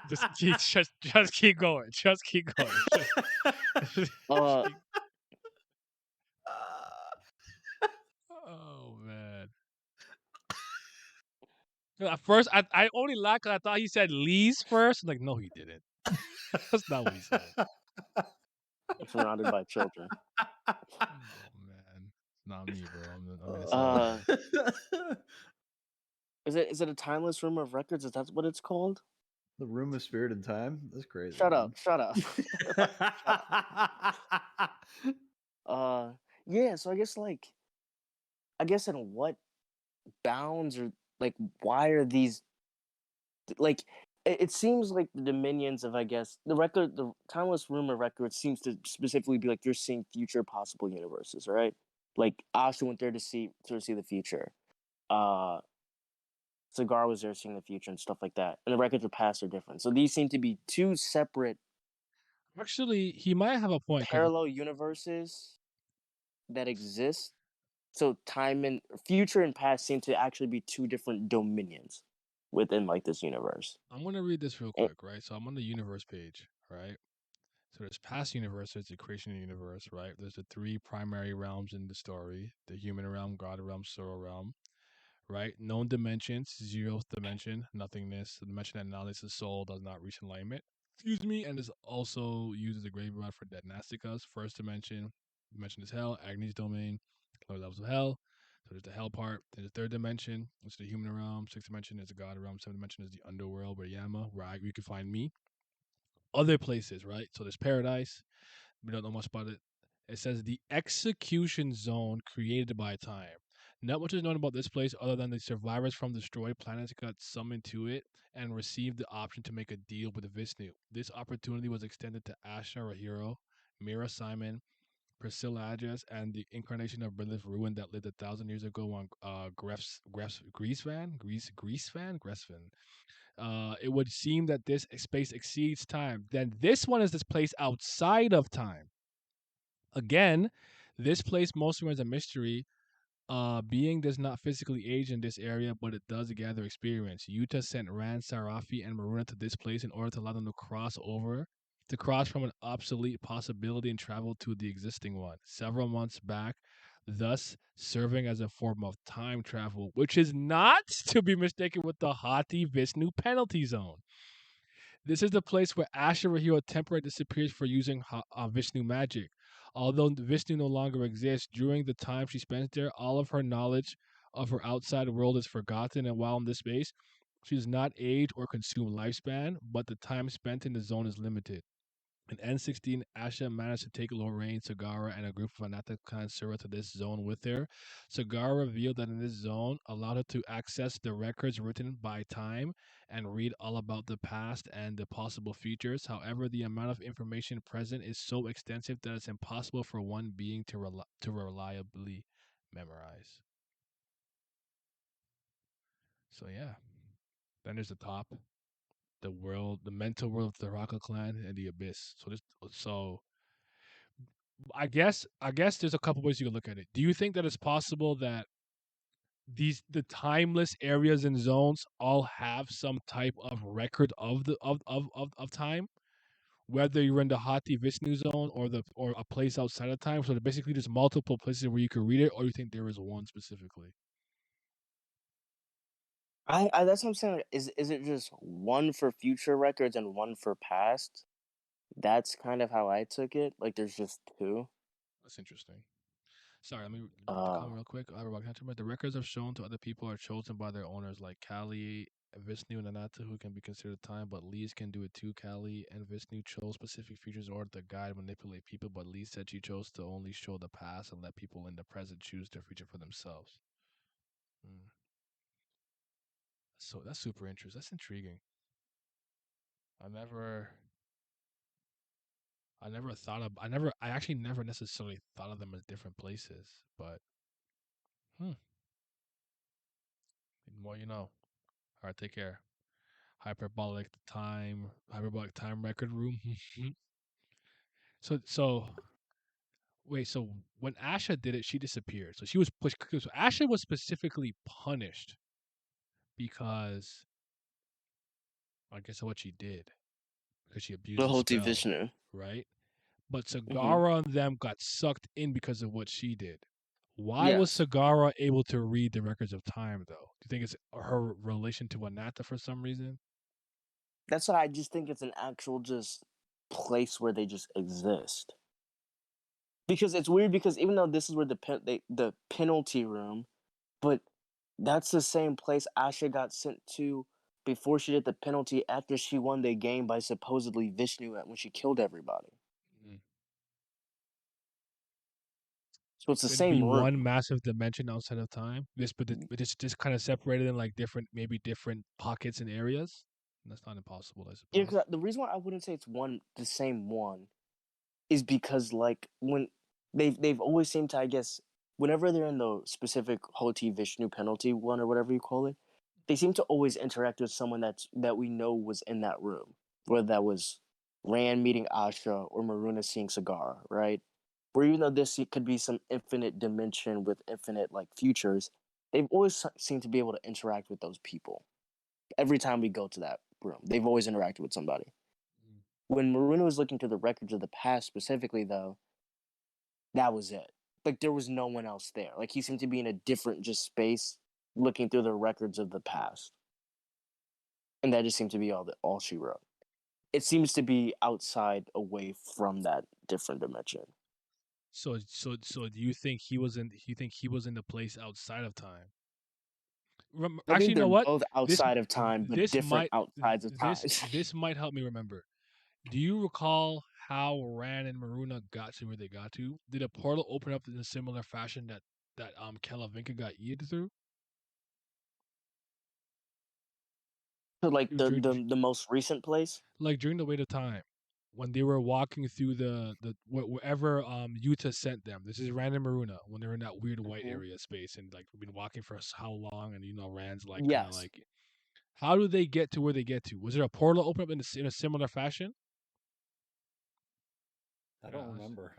Just keep going. Just keep going. Oh man. At first, I only laughed because I thought he said Lee's first. Like, no, he didn't. That's not what he said. Surrounded by children. Oh man, it's not me, bro. I'm innocent. Is it a timeless room of records? Is that what it's called? The Room of Spirit and Time? That's crazy, Shut dude. up! Shut up! Shut up! Yeah. So I guess in what bounds or like why are these like it seems like the dominions of, I guess, the timeless rumor record seems to specifically be like you're seeing future possible universes, right? Like Asha went there to see the future. uh Cigar was there seeing the future and stuff like that, and the records of past are different, so these seem to be two separate Actually, he might have a point because parallel universes that exist. So time and future and past seem to actually be two different dominions within like this universe. I'm gonna read this real And quick, right? So I'm on the universe page, right? So there's past universe, there's the creation universe, right? There's the three primary realms in the story: the human realm, God realm, soul realm, right? Known dimensions: zeroth dimension, nothingness, the dimension that annihilates the soul, does not reach enlightenment. Excuse me, and is also used as a graveyard for dead Nastikas. First dimension is hell, Agni's domain, lower levels of hell. So there's the hell part. There's the third dimension, which is the human realm. Sixth dimension is the god realm. Seventh dimension is the underworld, where Yama, where you can find me. Other places, right? So there's paradise. We don't know much about it. It says the execution zone created by time. Not much is known about this place other than the survivors from destroyed planets got summoned to it and received the option to make a deal with Vishnu. This opportunity was extended to Asha Rahiro, Mira Simon, Priscilla Adjas, and the incarnation of Lilith Ruin that lived 1,000 years ago on Greasefan. It would seem that this space exceeds time. Then this one is this place outside of time. Again, this place mostly remains a mystery. Being does not physically age in this area, but it does gather experience. Yuta sent Rand, Sarafi, and Maruna to this place in order to allow them to cross from an obsolete possibility and travel to the existing one several months back, thus serving as a form of time travel, which is not to be mistaken with the Hati Vishnu penalty zone. This is the place where Asha Rahira temporarily disappears for using Vishnu magic. Although Vishnu no longer exists, during the time she spends there, all of her knowledge of her outside world is forgotten, and while in this space, she does not age or consume lifespan, but the time spent in the zone is limited. In N16, Asha managed to take Lorraine, Sagara, and a group of Anata clan Sura to this zone with her. Sagara revealed that in this zone allowed her to access the records written by time and read all about the past and the possible futures. However, the amount of information present is so extensive that it's impossible for one being to reliably memorize. So yeah, then there's the top, the world, the mental world of the Raka clan, and the abyss. So I guess there's a couple ways you can look at it. Do you think that it's possible that the timeless areas and zones all have some type of record of the of time? Whether you're in the Hati Vishnu zone or a place outside of time. So basically there's multiple places where you could read it, or you think there is one specifically? I that's what I'm saying. Is it just one for future records and one for past? That's kind of how I took it. Like there's just two. That's interesting. Sorry, let me read the Uh comment real quick. The records are shown to other people are chosen by their owners, like Kali, Vishnu, and Ananta, who can be considered time, but Lees can do it too. Kali and Vishnu chose specific features in order to guide and manipulate people, but Lee said she chose to only show the past and let people in the present choose their future for themselves. Mm. So that's super interesting. That's intriguing. I never, I actually never necessarily thought of them as different places, but hmm, the more you know. All right, take care. Hyperbolic time record room. So wait, so when Asha did it, she disappeared. So she was pushed. So Asha was specifically punished because I guess of what she did, because she abused the the Hoti spell, Vishnu. right? But Mm-hmm. Sagara and them got sucked in because of what she did. Why was Yes. Sagara able to read the records of time, though? Do you think it's her relation to Anata for some reason? That's why I just think it's an actual just place where they just exist. Because it's weird because even though this is where the penalty room, but That's the same place Asha got sent to before she did the penalty after she won the game by supposedly Vishnu when she killed everybody. Mhm. So it's the It'd be same one room. massive dimension outside of time. But it's just kind of separated in like maybe different pockets and areas. That's not impossible, I Yeah, suppose. because the reason why I wouldn't say it's the same one, is because like when they've always seemed to, I guess, whenever they're in the specific Hoti Vishnu penalty one or whatever you call it, they seem to always interact with someone that we know was in that room, whether that was Rand meeting Asha or Maruna seeing Cigar, right? Where even though this could be some infinite dimension with infinite like futures, they've always seemed to be able to interact with those people. Every time we go to that room, they've always interacted with somebody. Mm. When Maruna was looking through the records of the past specifically, though, that was it. Like there was no one else there. Like he seemed to be in a different just space looking through the records of the past. And that just seemed to be all she wrote. It seems to be outside away from that different dimension. So do you think he was in? You think he was in the place outside of time? I Actually, think you know they're what? both This outside of time, but this different might outsides of time. this might help me remember. Do you recall how Rand and Maruna got to where they got to? Did a portal open up in a similar fashion that Kalavinka got eaten through? So like During, the most recent place. like during the wait of time, when they were walking through wherever Yuta sent them. This is Rand and Maruna when they're in that weird white Mm-hmm. area space and like we've been walking for how long, and Rand's like kind of Yes. like, how do they get to where they get to? Was there a portal open up in a similar fashion? I Yeah, don't remember.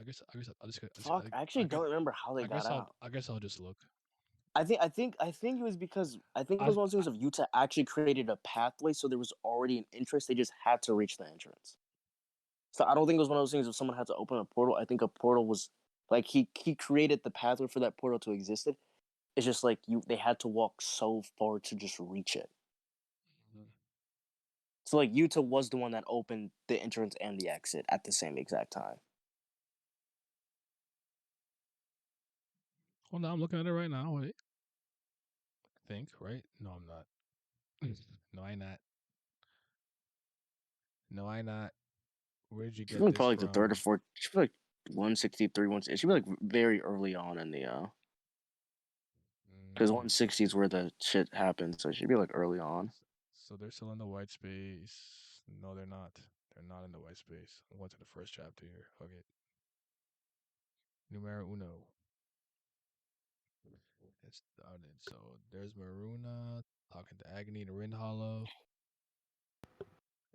Fuck. I actually don't remember how they got out. I guess I'll just look. I think it was because I think it I was one of those things of Utah actually created a pathway, so there was already an interest. They just had to reach the entrance. So I don't think it was one of those things if someone had to open a portal. I think a portal was like he created the pathway for that portal to exist. It's just like they had to walk so far to just reach it. Mhm. So like Utah was the one that opened the entrance and the exit at the same exact time. Hold on, I'm looking at it right now. Wait, think right? No, I'm not. No, I not. No, I not. Where did you She's get been this probably like the third or from? fourth. She's like 163. One. She be like very early on in the because Mm, 160 is where the shit happens. So she'd be like early on. so they're still in the white space. No, they're not. They're not in the white space. I went to the first chapter here. Okay. Numero uno. It started. So there's Maruna talking to Agony in Rin Hollow.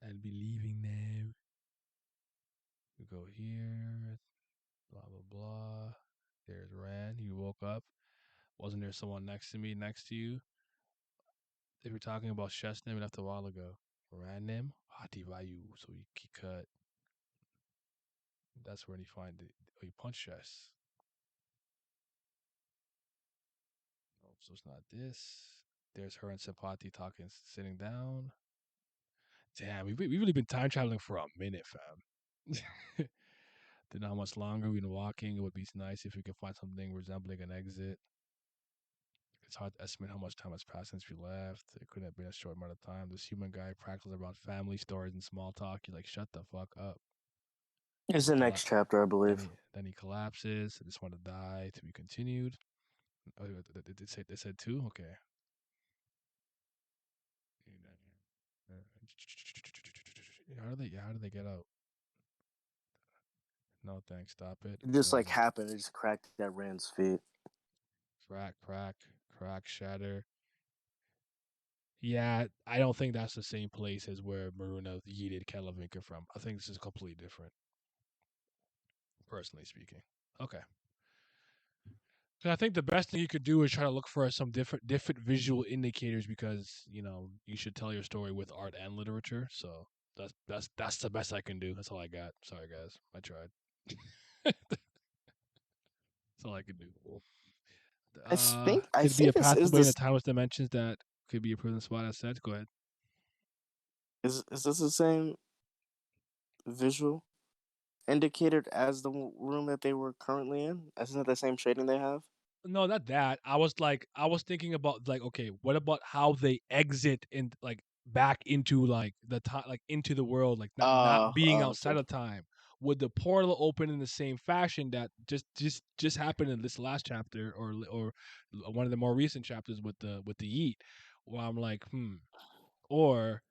I'll be leaving now. We go here. Blah blah blah. There's Rand. He woke up. Wasn't there someone next to me, next to you? They were talking about Chestnut we left a while ago. Rand him. Hati Vayu. So he cut. That's where he find it. Oh, he punched Chess. Nope, so it's not this. There's her and Sapati talking, sitting down. Damn, we've really been time traveling for a minute, fam. Don't know how much longer we've been walking. It would be nice if we could find something resembling an exit. It's hard to estimate how much time has passed since we left. It couldn't have been a short amount of time. This human guy practices around family stories and small talk. You're like, shut the fuck up. It's He the colla- next chapter, I believe. then he collapses. I just want to die to be continued. Oh, they said two? Okay. How do they get out? No thanks, stop it. It just No, like no. happened. It just cracked that Rand's feet. Crack, shatter. Yeah, I don't think that's the same place as where Maruna yeeted Kalavinka from. I think this is completely different, personally speaking. Okay. So I think the best thing you could do is try to look for some different visual indicators because, you should tell your story with art and literature. So that's the best I can do. That's all I got. Sorry guys. I tried. That's all I could do. I Could be a think this is pathway in the this timeless dimensions that could be a proven spot as said. Go ahead. is this the same visual indicator as the room that they were currently in? Isn't it the same shading they have? No, not that. I was thinking about like, okay, what about how they exit and like back into like the time, like into the world, like not being outside Okay. of time. Would the portal open in the same fashion that just happened in this last chapter, or one of the more recent chapters with the Yeet? Where I'm like, or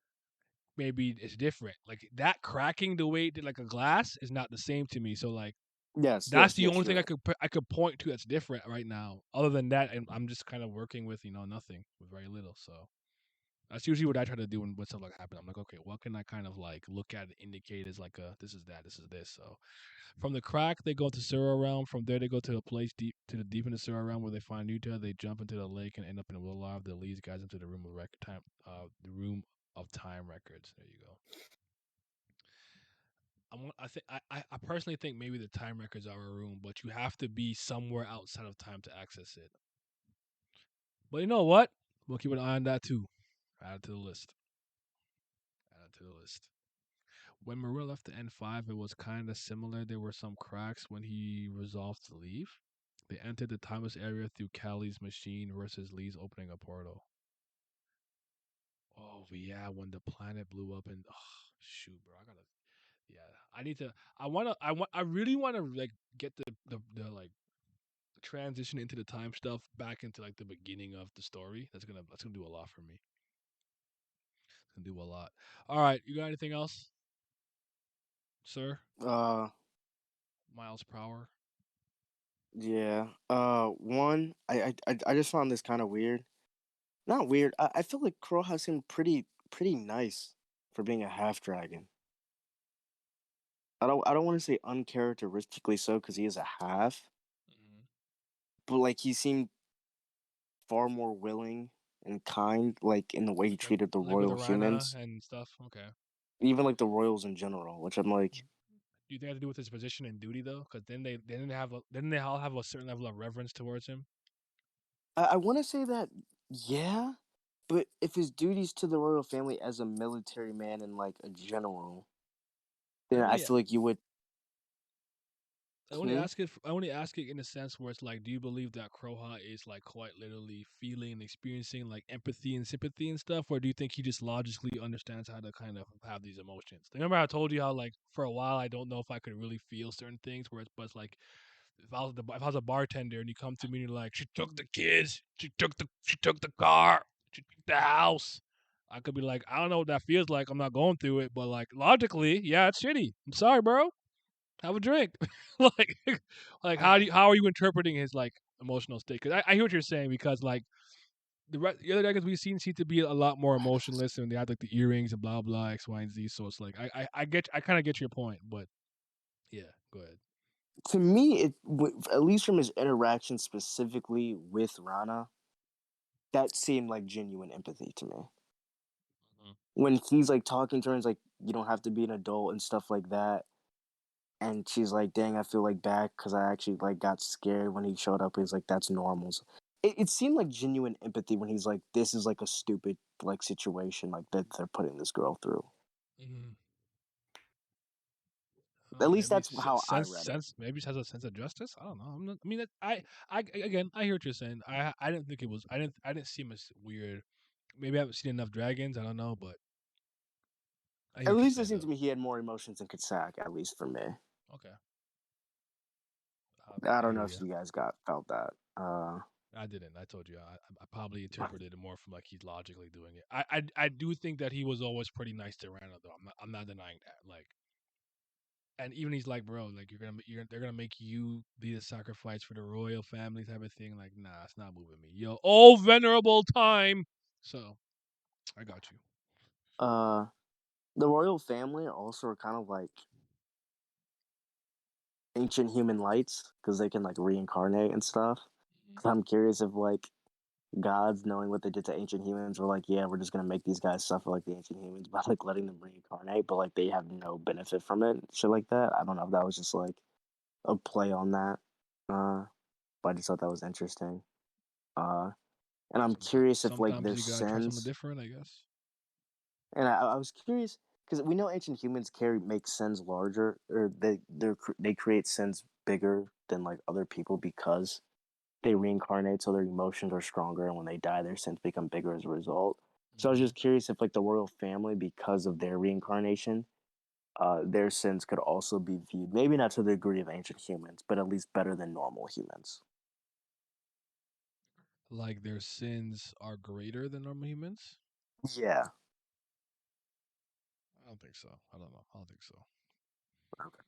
maybe it's different. Like that cracking the way it did like a glass is not the same to me. So like Yes, that's yes, the yes. only You're thing right. I could point to that's different right now. Other than that, I'm just kind of working with nothing, with very little. So that's usually what I try to do when stuff like happen. I'm like, okay, what can I kind of like look at and indicate as like a this is that, this is this. So from the crack they go to Sura realm. From there they go to a place deep in the Sura realm where they find Utah. They jump into the lake and end up in a will live that leads guys into the room of record time. The room of time records. There you go. I think I personally think maybe the time records are a room, but you have to be somewhere outside of time to access it. But you know what? We'll keep an eye on that too. Add it to the list. Add it to the list. When Maria left the N5, it was kind of similar. There were some cracks when he resolved to leave. They entered the timeless area through Callie's machine versus Lee's opening a portal. Oh yeah, when the planet blew up and shoot, bro, I gotta. Yeah, I need to. I really wanna like get the like transition into the time stuff back into like the beginning of the story. That's gonna do a lot for me. It's gonna do a lot. All right, you got anything else, sir? Uh, Miles per hour. yeah. One, I just found this kind of weird. Not weird. I feel like Kuroha seemed pretty nice for being a half dragon. I don't want to say uncharacteristically so because he is a half, Mm-hmm. but like he seemed far more willing and kind, like in the way he treated the Like with the royal Rana humans, and stuff. Okay. even like the royals in general. Which I'm like, Do you think it has to do with his position and duty though? Because then they all have a certain level of reverence towards him. I want to say that, yeah, but if his duties to the royal family as a military man and like a general, I then I only feel like you would. Hmm? I only ask it in a sense where it's like, do you believe that Kroha is like quite literally feeling and experiencing like empathy and sympathy and stuff, or do you think he just logically understands how to kind of have these emotions? Remember, I told you how like for a while I don't know if I could really feel certain things, where but it's like if I was a bartender and you come to me and you're like, she took the kids, she took the car, she took the house. I could be like, I don't know what that feels like. I'm not going through it, but like logically, yeah, it's shitty. I'm sorry, bro. Have a drink. like, how are you interpreting his like emotional state? Because I hear what you're saying because like the other guys we've seen seem to be a lot more emotionless and they have like the earrings and blah blah X Y and Z. So it's like I kind of get your point, but yeah, go ahead. To me, at least from his interaction specifically with Rana, that seemed like genuine empathy to me. Mhm. When he's like talking to her, he's like, "You don't have to be an adult" and stuff like that. And she's like, "Dang, I feel like bad because I actually like got scared when he showed up." He's like, "That's normal." So it seemed like genuine empathy when he's like, "This is like a stupid like situation like that they're putting this girl through." Mhm. At least Maybe that's how I read it. sense. Maybe he has a sense of justice. I don't know. I'm not, I mean, I again, I hear what you're saying. I didn't think it was. I didn't see him as weird. Maybe I haven't seen enough dragons. I don't know, but I hear At what you're least it saying seemed to though. me he had more emotions than Kitsak, at least for me. Okay, I I don't hear know you. if you guys got felt that. I didn't. I told you. I probably interpreted it more from like he's logically doing it. I do think that he was always pretty nice to Rana though. I'm not denying that. Like, and even he's like, bro, like they're gonna make you be the sacrifice for the royal family type of thing. Like, nah, it's not moving me. Yo, oh venerable time. So I got you. uh, the royal family also are kind of like ancient human lights because they can like reincarnate and stuff. Cause I'm curious if like gods, knowing what they did to ancient humans, were like, yeah, we're just gonna make these guys suffer like the ancient humans by like letting them reincarnate, but like they have no benefit from it, shit like that. I don't know if that was just like a play on that, uh, but I just thought that was interesting. Uh, and I'm curious if like Sometimes their you gotta try something sins, different, I guess. and I was curious because we know ancient humans carry make sins larger, or they create sins bigger than like other people because they reincarnate, so their emotions are stronger, and when they die, their sins become bigger as a result. So I was Mhm. just curious if like the royal family, because of their reincarnation, their sins could also be viewed, maybe not to the degree of ancient humans, but at least better than normal humans. Like their sins are greater than normal humans? Yeah. I don't think so. I don't know. I don't think so. Okay.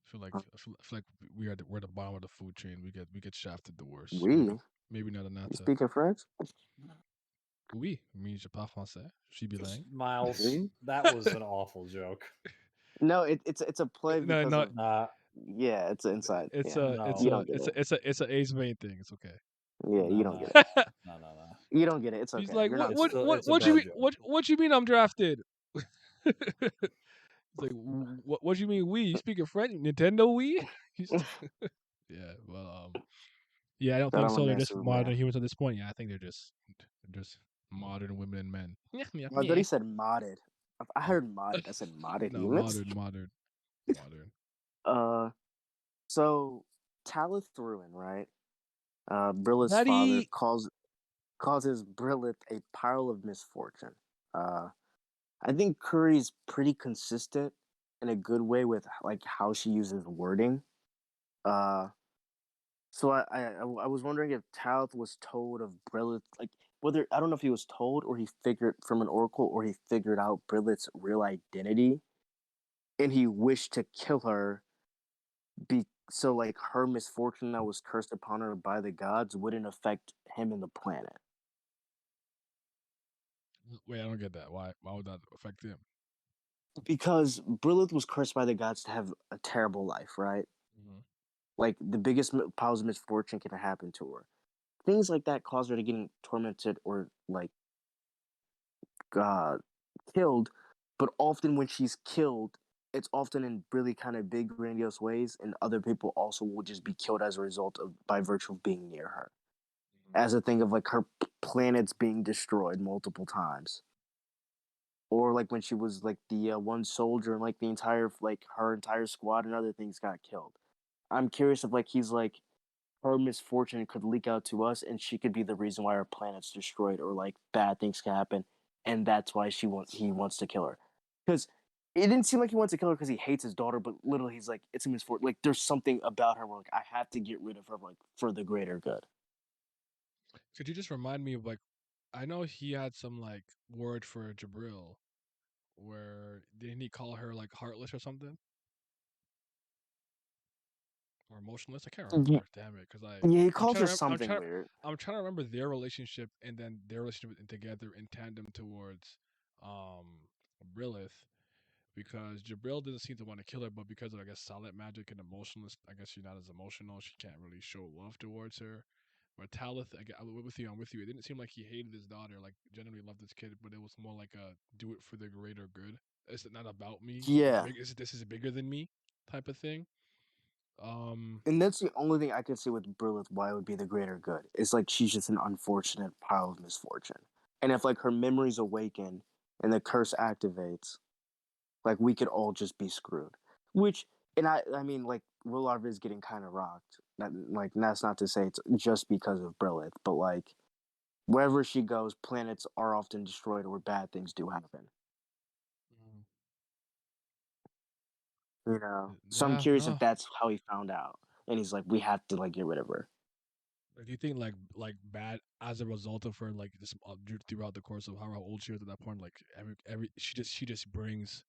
I feel like we're at the bottom of the food chain. We get shafted the worst. We. Maybe not You Anata. speaking French? Oui, means je parle français. Je suis bilingue. Miles, Oui. that was an awful joke. No, it's a play No, because no. of Nah, yeah, it's inside. It's Yeah, a it's no, you a don't get it's it. a it's a it's a Ace Main thing. It's okay. Yeah, you no, don't get no, it. no, no, no. You don't get it. It's He's okay. like, You're not what It's what still French. what it's a what you bad mean joke. what you mean I'm drafted? He's like, what you mean we? You speaking French? Nintendo we? Yeah, well, yeah, I don't Shout think out my so. They're man just Superman. modern humans at this point. Yeah, I think they're just modern women and men. Yeah, yeah, I thought yeah. he said modded. I Oh. heard modded. I said modded No, humans. modern. Uh, so Talith Ruin, right? Brilla's father Daddy. causes Brilith a pile of misfortune. Uh, I think Curry's pretty consistent in a good way with like how she uses wording. Uh, so I was wondering if Talith was told of Brilith, like whether I don't know if he was told or he figured from an oracle or he figured out Brilith's real identity, and he wished to kill her. So like her misfortune that was cursed upon her by the gods wouldn't affect him and the planet. Wait, I don't get that. Why would that affect him? Because Brilith was cursed by the gods to have a terrible life, right? Mhm. Like the biggest piles of misfortune can happen to her. Things like that cause her to get tormented or like uh, killed. But often when she's killed, it's often in really kind of big, grandiose ways, and other people also will just be killed as a result of by virtue of being near her. As a thing of like her planets being destroyed multiple times, or like when she was like the one soldier and like the entire like her entire squad and other things got killed. I'm curious if like he's like her misfortune could leak out to us and she could be the reason why our planet's destroyed or like bad things can happen, and that's why he wants to kill her. Because it didn't seem like he wants to kill her because he hates his daughter, but literally he's like it's a misfortune. Like there's something about her where like I have to get rid of her like for the greater good. Could you just remind me of like, I know he had some like word for Jabril, where didn't he call her like heartless or something or emotionless? I can't Yeah, remember. Damn it, because yeah, he I'm calls trying to her remember. something weird. I'm trying to remember their relationship and then their relationship together in tandem towards Brilith, because Jabril doesn't seem to want to kill her, but because of I guess silent magic and emotionless, I guess she's not as emotional. She can't really show love towards her. But Talith, I'm with you. I'm with you. It didn't seem like he hated his daughter, like genuinely loved his kid, but it was more like a do it for the greater good. It's not about me. Yeah, This is bigger than me type of thing. Um, and that's the only thing I could see with Brilith why it would be the greater good. It's like she's just an unfortunate pile of misfortune. And if like her memories awaken and the curse activates, like we could all just be screwed. Which and I mean like Will Arv is getting kind of rocked. Like that's not to say it's just because of Brilith, but like wherever she goes, planets are often destroyed or bad things do happen. Mm. You know? So I'm Yeah, curious if no. that's how he found out. And he's like, we have to like get rid of her. Do you think like bad as a result of her like just throughout the course of how old she was at that point, like every she just brings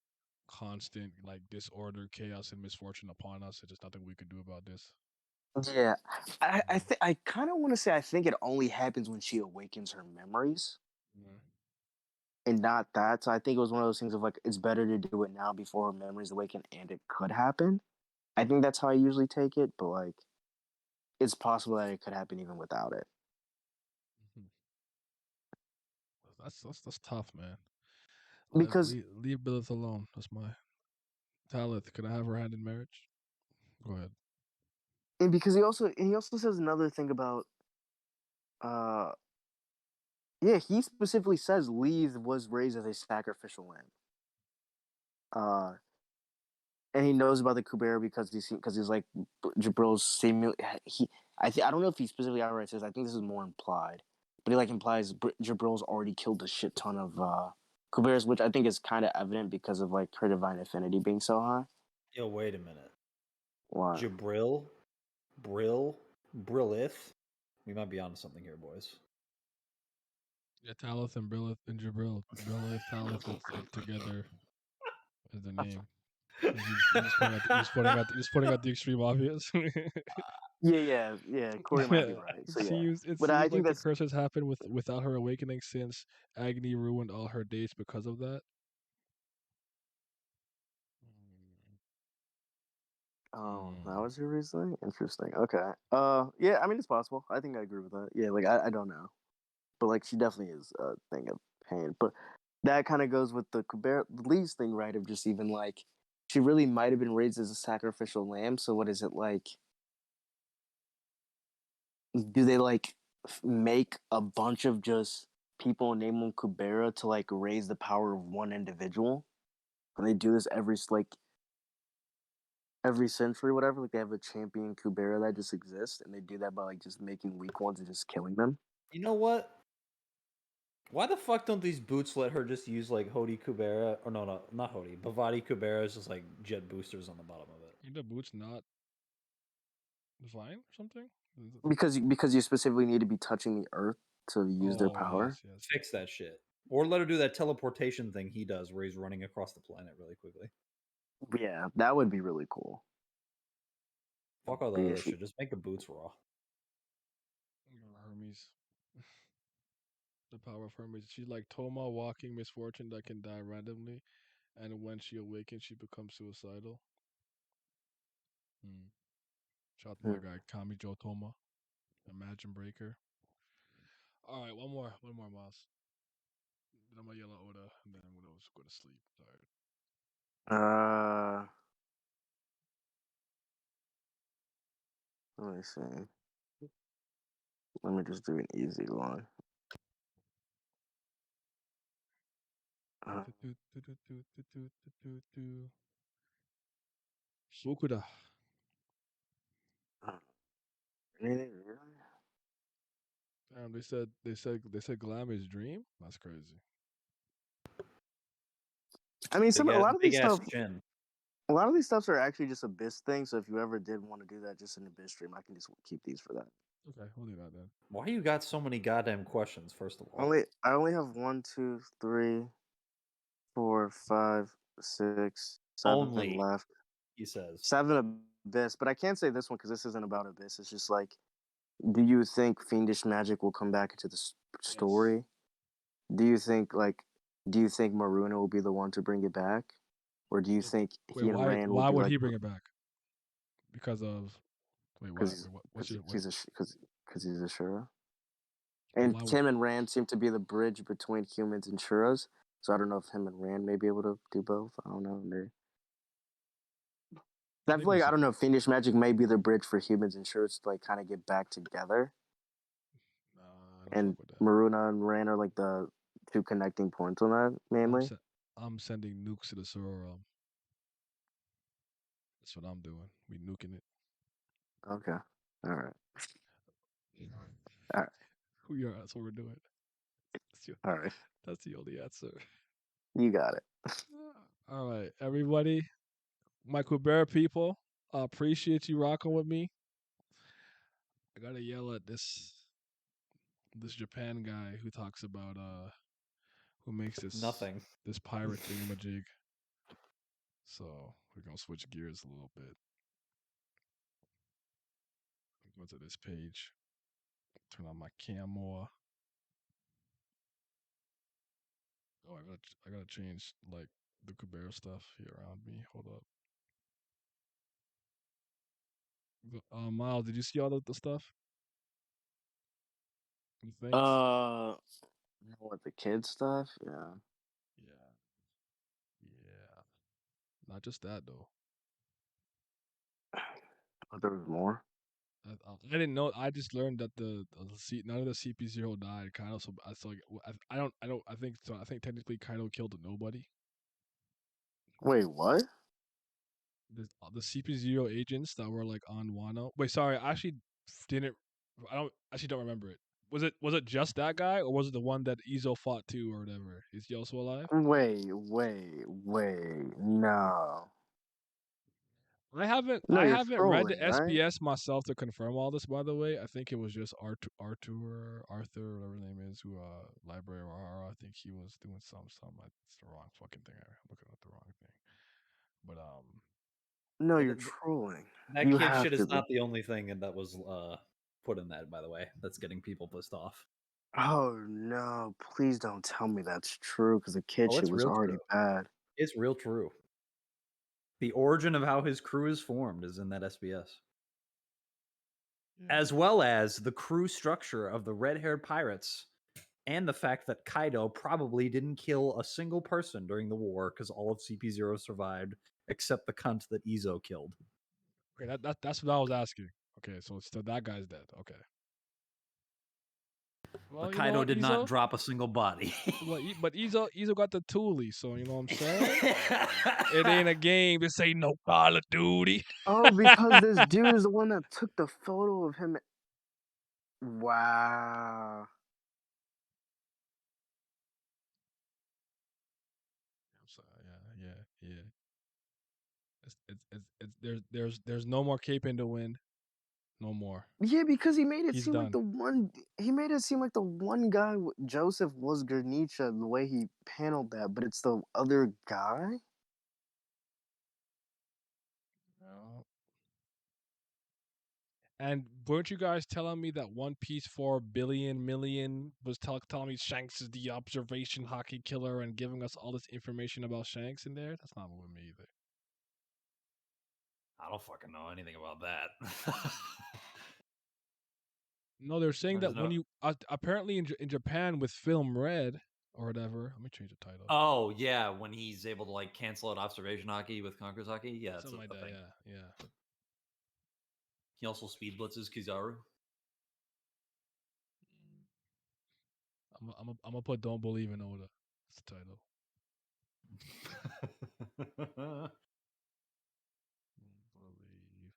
constant like disorder, chaos, and misfortune upon us. There's just nothing we could do about this. Yeah, Mhm. I kind of want to say I think it only happens when she awakens her memories, Mhm. and not that. So I think it was one of those things of like it's better to do it now before her memories awaken, and it could happen. I think that's how I usually take it, but like it's possible that it could happen even without it. Mhm. That's tough, man. Because Leave Billith alone. That's my Talith. Could I have her hand in marriage? Go ahead. and he also says another thing about uh yeah, he specifically says Lee was raised as a sacrificial lamb. Uh and he knows about the Kubera because he's like Jabril's seemingly I don't know if he specifically outright says. I think this is more implied, but he like implies Jabril's already killed a shit ton of Kuberas, which I think is kind of evident because of like her divine affinity being so high. Yo, wait a minute. What? Brillith. We might be onto something here, boys. Yeah, Talith and Brilith and Jabril. Brilith, Talith, it's together as the name. You're just pointing out the extreme obvious. Yeah. Corey might be right. So yeah, It but I seems think like the that's curse has happened without her awakening since Agni ruined all her dates because of that. that was your reasoning. Interesting. Okay. Yeah. I mean, it's possible. I think I agree with that. Yeah. Like I don't know, but like she definitely is a thing of pain. But that kind of goes with the Lee's thing, right? Of just even like she really might have been raised as a sacrificial lamb. So what is it like? Do they like make a bunch of just people and name them Kubera to like raise the power of one individual? And they do this every century, whatever. Like they have a champion Kubera that just exists, and they do that by like just making weak ones and just killing them. You know what? Why the fuck don't these boots let her just use like Hody Kubera? Or no, not Hody. Bavati Kubera is just like jet boosters on the bottom of it. Ain't the boots not divine or something? Because you specifically need to be touching the earth to use their Oh power. yes. Fix that shit. Or let her do that teleportation thing he does where he's running across the planet really quickly. Yeah, that would be really cool. Fuck all the Yeah, other shit. Just make the boots raw. Hermes. The power of Hermes. She's like Toma, walking misfortune that can die randomly, and when she awakens, she becomes suicidal. Shout out to my guy Kami Joe Toma. Imagine Breaker. All right, one more, Miles. Then I'm gonna yell at Oda, and then I'm gonna go to sleep. Tired. Let me see. Let me just do an easy one. Fukuda. Anything really? Damn, they said Glam is Dream. That's crazy. I mean, a lot of Big these ass stuff. chin. A lot of these stuffs are actually just Abyss things. So if you ever did want to do that, just an Abyss stream, I can just keep these for that. Okay, we'll do that then. Why you got so many goddamn questions? First of all, I only have 1, 2, 3, 4, 5, 6, 7 only left. he says. 7 Abyss, but I can't say this one because this isn't about Abyss. It's just like, do you think Fiendish Magic will come back into the story? Yes. Do you think Maruna will be the one to bring it back, or do you think Wait, he and Rand will why be would like he bring it back? Because of wait, why? because What's your what? he's a Shura? But And why would? Tim and Rand seem to be the bridge between humans and Shuras. So I don't know if him and Rand may be able to do both. I don't know. I I think feel we'll like see. I don't know. Fiendish Magic may be the bridge for humans and Shuras to like kind of get back together. Nah, I don't And fuck with that. Maruna and Rand are like the two connecting points on that mainly. I'm sending nukes to the Sura realm. That's what I'm doing. We nuking it. Okay. All right. All right. We are. That's what we're doing. All right. That's the only answer. You got it. All right, everybody. Michael Bear people, I appreciate you rocking with me. I gotta yell at this Japan guy who talks about who makes Nothing. this pirate thingamajig. So we're gonna switch gears a little bit. Go to this page. Turn on my cam more. Oh, I gotta change like the Kubera stuff here around me. Hold up. Miles, did you see all of the stuff? The things? What the kid stuff? Yeah. Yeah. Yeah. Not just that though. Oh, there was more. I didn't know. I just learned that none of the CP0 died. Kaido, so I think so. I think technically Kaido killed nobody. Wait, what? the CP0 agents that were like on Wano. Wait, sorry, I actually didn't. I don't remember it. Was it just that guy, or was it the one that Izo fought too, or whatever? Is he also alive? Wait. No. I haven't No, I you're haven't read the trolling, right? SBS myself to confirm all this. By the way, I think it was just Arthur, whatever his name is, who Library of Ahara. I think he was doing some. It's the wrong fucking thing. I'm looking at the wrong thing. But No, Yeah, you're trolling. that You kid have shit to is be. not the only thing that was put in that, by the way. That's getting people pissed off. Oh no, please don't tell me that's true because the kid Oh, shit it's was real already true. bad. It's real true. The origin of how his crew is formed is in that SBS, as well as the crew structure of the red-haired pirates, and the fact that Kaido probably didn't kill a single person during the war because all of CP0 survived except the cunt that Izo killed. okay, that's what I was asking. Okay, so that guy's dead. Okay. Well, But you know Kaido what, did not Izo? drop a single body. But Izo got the toolie, so you know what I'm saying? It ain't a game. This ain't no Call of Duty. Oh, because this dude is the one that took the photo of him. Wow. I'm sorry. Yeah. There's no more Cape in the wind. No more. Yeah, because He's done. he made it seem like the one guy Joseph was Gurnicha the way he paneled that, but it's the other guy. No. And weren't you guys telling me that One Piece 4 billion million was telling me Shanks is the observation hockey killer and giving us all this information about Shanks in there? That's not with me either. I don't fucking know anything about that. No, they're saying There's that when no. you apparently in Japan with Film Red or whatever. Let me change the title. Oh yeah, when he's able to like cancel out observation hockey with Conqueror's hockey, yeah, it's Something like a that. thing. Yeah. He also speed blitzes Kizaru. I'm gonna put "Don't Believe in Oda." That's the title. Believe.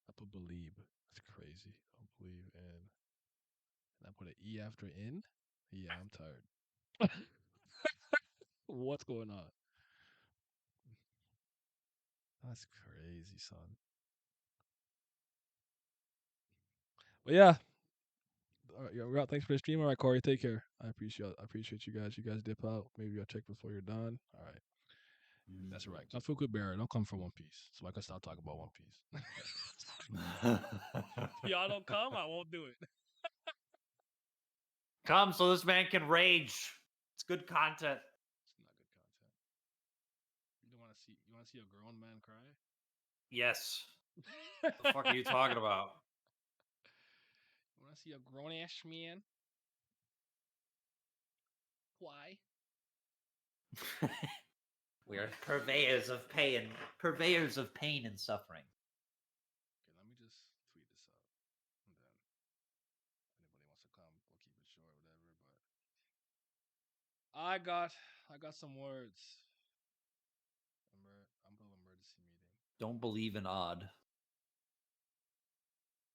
I put believe. That's crazy. Don't believe in. And I put an E after in. Yeah, I'm tired. What's going on? That's crazy, son. But yeah. All right, we're out. Thanks for the stream. All right, Corey, take care. I appreciate you guys. You guys dip out. Maybe I'll check before you're done. All right. That's right. Come fuck with Barrett. Don't come for One Piece. So I can stop talking about One Piece. Y'all don't come, I won't do it. Come so this man can rage. It's good content. It's not good content. You wanna see a grown man cry? Yes. What the fuck are you talking about? You wanna see a grown ass man? Why? We are purveyors of pain, and suffering. Okay, let me just tweet this out. And then if anybody wants to come, we'll keep it short, whatever. But I got some words. I'm doing emergency meeting. Don't believe in odd.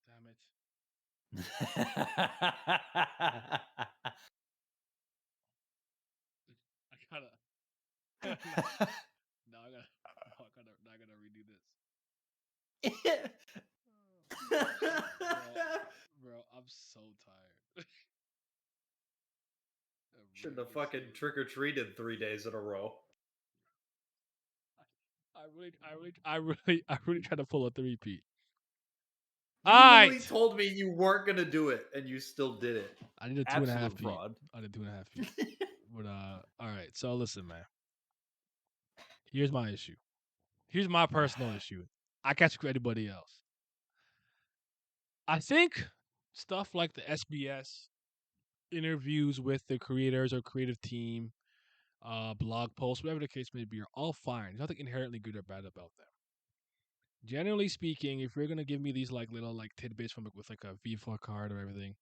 Damn it. I gotta I gotta redo this. Bro, I'm so tired. Shouldn't have fucking trick or treated 3 days in a row. I really try to pull a three-peat. You literally told me you weren't gonna do it, and you still did it. I did a 2.5 Absolute peat. fraud. I did 2.5 peat. But all right. So listen, man. Here's my issue. Here's my personal issue. I can't speak for anybody else. I think stuff like the SBS interviews with the creators or creative team, blog posts, whatever the case may be, are all fine. There's nothing inherently good or bad about them. Generally speaking, if you're gonna give me these like little like tidbits from with like a V4 card or everything,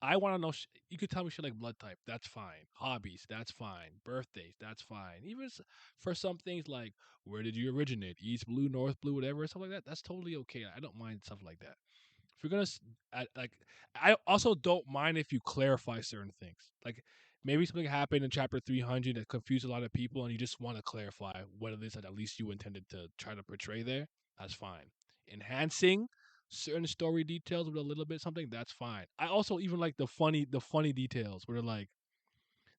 I want to know. You could tell me shit like blood type. That's fine. Hobbies. That's fine. Birthdays. That's fine. Even for some things like where did you originate? East blue, North blue, whatever, stuff like that. That's totally okay. I don't mind stuff like that. If you're gonna I also don't mind if you clarify certain things. Like maybe something happened in chapter 300 that confused a lot of people, and you just want to clarify what it is that at least you intended to try to portray there. That's fine. Enhancing certain story details with a little bit something, that's fine. I also even like the funny details where they're like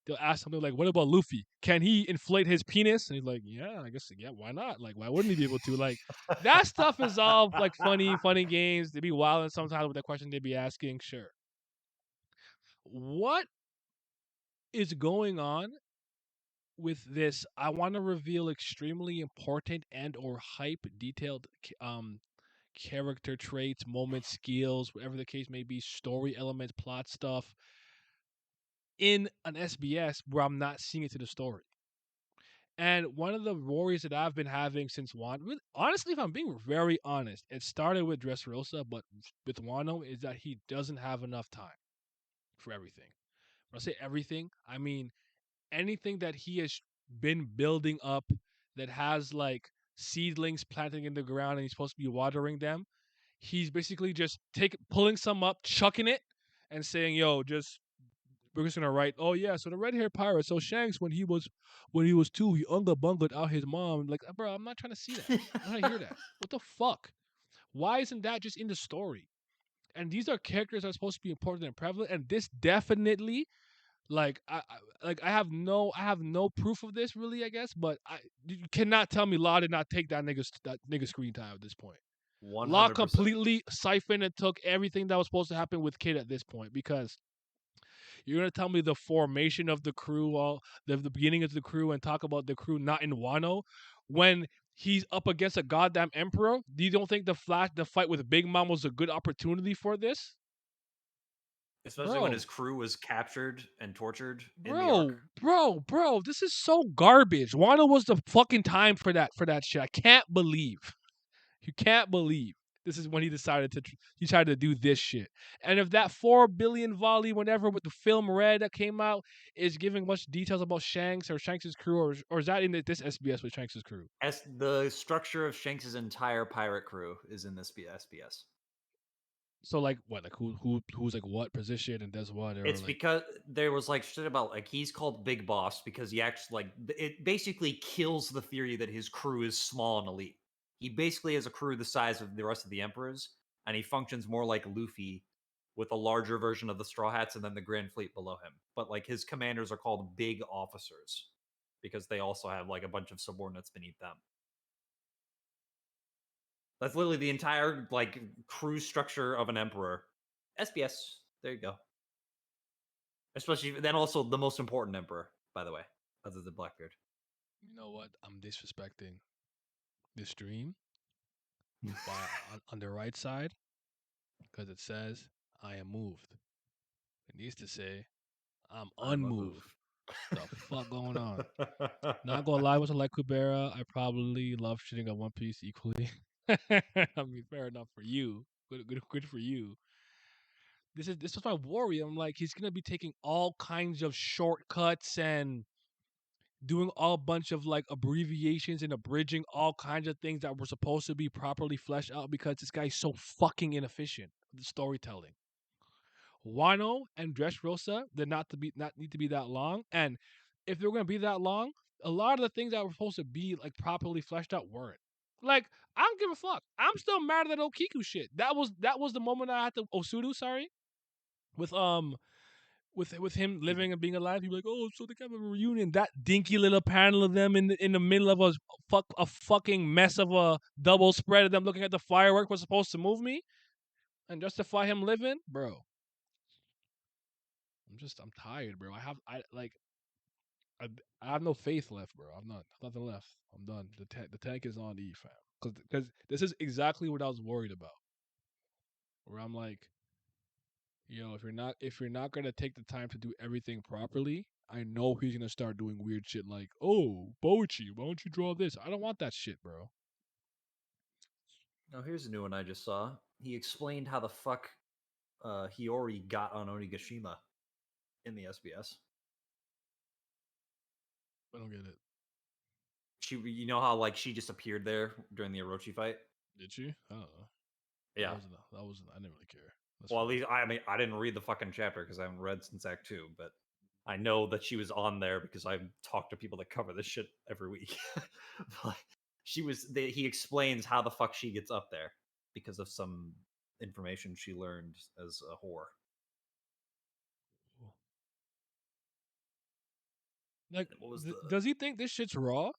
they'll ask something like, "What about Luffy? Can he inflate his penis?" And he's like, "Yeah, I guess yeah. Why not? Like, why wouldn't he be able to? Like, that stuff is all like funny games. They be wilding sometimes with the question they be asking. Sure. What is going on with this? I want to reveal extremely important and or hype detailed character traits, moments, skills, whatever the case may be, story elements, plot stuff in an SBS where I'm not seeing it to the story. And one of the worries that I've been having since Wano, honestly, if I'm being very honest, it started with Dressrosa, but with Wano is that he doesn't have enough time for everything. When I say everything, I mean anything that he has been building up that has like seedlings planting in the ground and he's supposed to be watering them. He's basically just pulling some up, chucking it, and saying, "Yo, just we're just gonna write, oh yeah, so the red hair pirate. So Shanks, when he was 2, he unga bungled out his mom. Like, bro, I'm not trying to see that. I'm not trying to hear that. What the fuck? Why isn't that just in the story? And these are characters that are supposed to be important and prevalent. And this definitely, like, I have no proof of this really, I guess. But you cannot tell me Law did not take that nigga screen time at this point. Law 100%. completely siphoned and took everything that was supposed to happen with Kid at this point because you're gonna tell me the formation of the crew, all the beginning of the crew, and talk about the crew not in Wano when he's up against a goddamn emperor? Do you don't think the fight with Big Mom was a good opportunity for this, Especially when his bro? crew was captured and tortured in the Ark. Bro, this is so garbage. Wano was the fucking time for that shit. I can't believe. You can't believe this is when he tried to do this shit. And if that 4 billion volley, whenever with the film Red that came out, is giving much details about Shanks or Shanks's crew, or is that in this SBS with Shanks's crew? As the structure of Shanks's entire pirate crew is in this SBS. So like what, like who's like what position and does what, or It's like because there was like shit about like he's called Big Boss because he actually like it basically kills the theory that his crew is small and elite. He basically has a crew the size of the rest of the emperors, and he functions more like Luffy with a larger version of the Straw Hats and then the Grand Fleet below him. But like his commanders are called Big Officers because they also have like a bunch of subordinates beneath them. That's literally the entire like crew structure of an emperor. SBS. There you go. Especially then also the most important emperor, by the way, other than Blackbeard. you know what? I'm disrespecting this stream by on the right side because it says I am moved. It needs to say I'm I'm a unmoved. move. The fuck going on? Not gonna lie, was like Kubera, I probably love shitting on One Piece equally. I mean, fair enough for you. Good for you. This was my worry. I'm like, he's gonna be taking all kinds of shortcuts and doing all bunch of like abbreviations and abridging all kinds of things that were supposed to be properly fleshed out because this guy's so fucking inefficient with the storytelling. Wano and Dressrosa did not need to be that long, and if they're gonna be that long, a lot of the things that were supposed to be like properly fleshed out weren't. Like, I don't give a fuck. I'm still mad at that Okiku shit. That was the moment I had to Osudu, sorry, with with him living and being alive. He'd be like, oh, so they have a reunion. That dinky little panel of them in the middle of a fucking mess of a double spread of them looking at the firework was supposed to move me and justify him living, bro. I'm tired, bro. I I have no faith left, bro. I'm not nothing left. I'm done. The tank is on E, fam. Because this is exactly what I was worried about. Where I'm like, if you're not gonna take the time to do everything properly, I know he's gonna start doing weird shit like, oh, Boichi, why don't you draw this? I don't want that shit, bro. Oh, here's a new one I just saw. He explained how the fuck Hiyori got on Onigashima in the SBS. I don't get it. You know how like she just appeared there during the Orochi fight? Did she? I don't know. Yeah. That wasn't. I didn't really care. That's Well, at fine. least I mean I didn't read the fucking chapter because I haven't read since Act 2, but I know that she was on there because I talk to people that cover this shit every week. But he explains how the fuck she gets up there because of some information she learned as a whore. Like, What was does he think this shit's raw?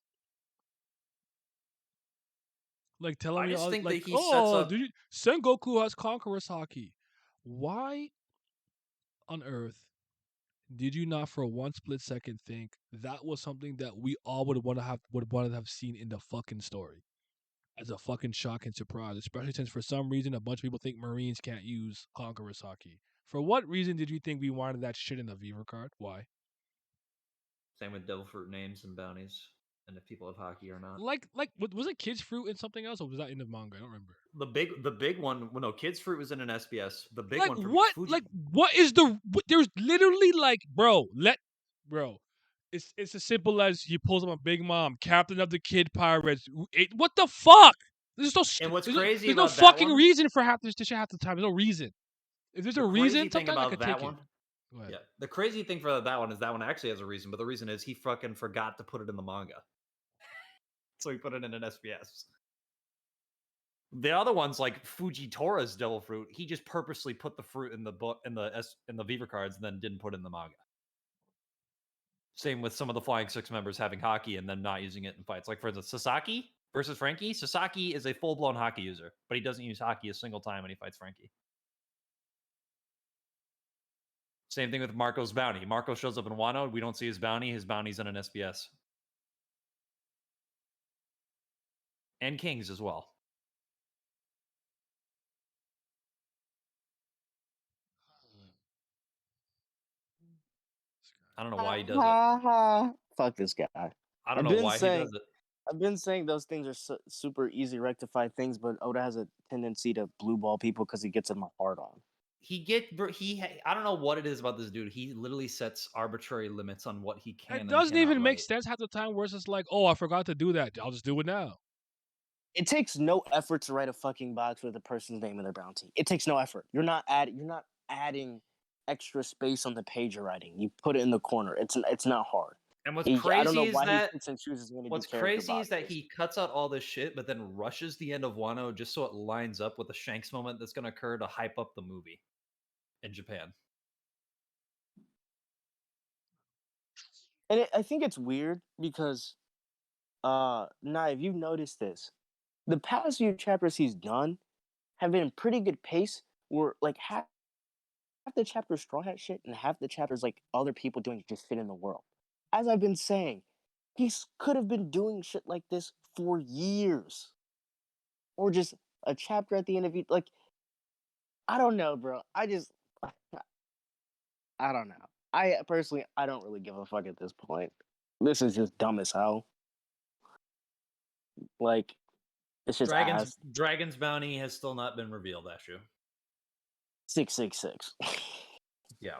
Like telling I me just all think that like, he sets oh, up. dude, Sengoku has Conqueror's haki. Why on earth did you not for one split second think that was something that we all would want to have seen in the fucking story as a fucking shock and surprise, especially since for some reason a bunch of people think Marines can't use Conqueror's haki. For what reason did you think we wanted that shit in the Viva card? Why? Same with devil fruit names and bounties, and if people have hockey or not. Like, was it Kids Fruit and something else, or was that in the manga? I don't remember. The big one. Well, no, Kids Fruit was in an SBS. The big Like one for what? Fuji. Like what is there's literally like, bro. It's as simple as he pulls up a Big Mom, captain of the Kid Pirates. What the fuck? And what's crazy There's no about that fucking one? reason for half this shit half the time. There's no reason. If there's The a crazy reason, thing sometimes I about could that take it. one. Go ahead. Yeah, the crazy thing for that one is that one actually has a reason, but the reason is he fucking forgot to put it in the manga, so he put it in an SBS. The other ones like Fujitora's Devil Fruit, he just purposely put the fruit in the book in the Viva cards and then didn't put it in the manga. Same with some of the Flying Six members having hockey and then not using it in fights. Like for instance, Sasaki versus Frankie. Sasaki is a full blown hockey user, but he doesn't use hockey a single time when he fights Frankie. Same thing with Marco's bounty. Marco shows up in Wano. We don't see his bounty. His bounty's in an SBS. And Kings as well. I don't know why he does it. Fuck this guy. I don't I've know been why he saying does it. I've been saying those things are super easy rectified things, but Oda has a tendency to blue ball people because he gets them hard on. I don't know what it is about this dude. He literally sets arbitrary limits on what he can It and doesn't cannot even make write. sense half the time. Where it's just like, oh, I forgot to do that. I'll just do it now. It takes no effort to write a fucking box with a person's name and their bounty. It takes no effort. You're not adding extra space on the page you're writing. You put it in the corner. It's not hard. And what's I don't know crazy is why he that picks and chooses when to do character boxes. he cuts out all this shit, but then rushes the end of Wano just so it lines up with the Shanks moment that's going to occur to hype up the movie in Japan. And I think it's weird because, if you've noticed this, the past few chapters he's done have been pretty good pace. Where like half the chapters Straw Hat shit and half the chapters like other people doing just shit in the world. As I've been saying, he could have been doing shit like this for years, or just a chapter at the end of each. Like I don't know, bro. I don't know. I personally I don't really give a fuck at this point. This is just dumb as hell. Like it's just ass. Dragon's bounty has still not been revealed, Ashu. 666. Yeah.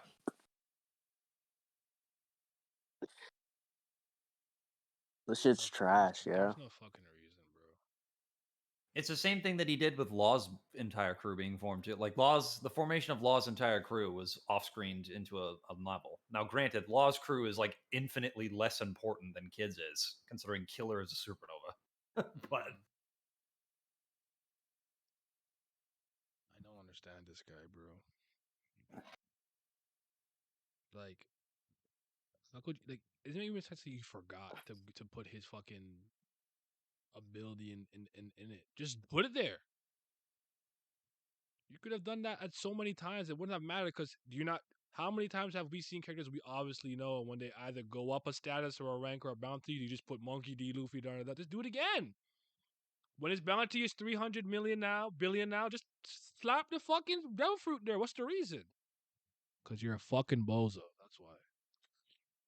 This shit's trash, yeah. There's no fucking reason, bro. It's the same thing that he did with Law's entire crew being formed too. Like the formation of Law's entire crew was off-screened into a level. Now, granted, Law's crew is like infinitely less important than Kid's is, considering Killer is a supernova. But I don't understand this guy, bro. Like, how could isn't it even sense that you forgot to put his fucking ability in it? Just put it there. You could have done that at so many times. It wouldn't have mattered because do you not? How many times have we seen characters we obviously know when they either go up a status or a rank or a bounty? You just put Monkey D, Luffy, down that. Just do it again. When his bounty is 300 million now, billion now, just slap the fucking devil fruit there. What's the reason? Because you're a fucking bozo. That's why.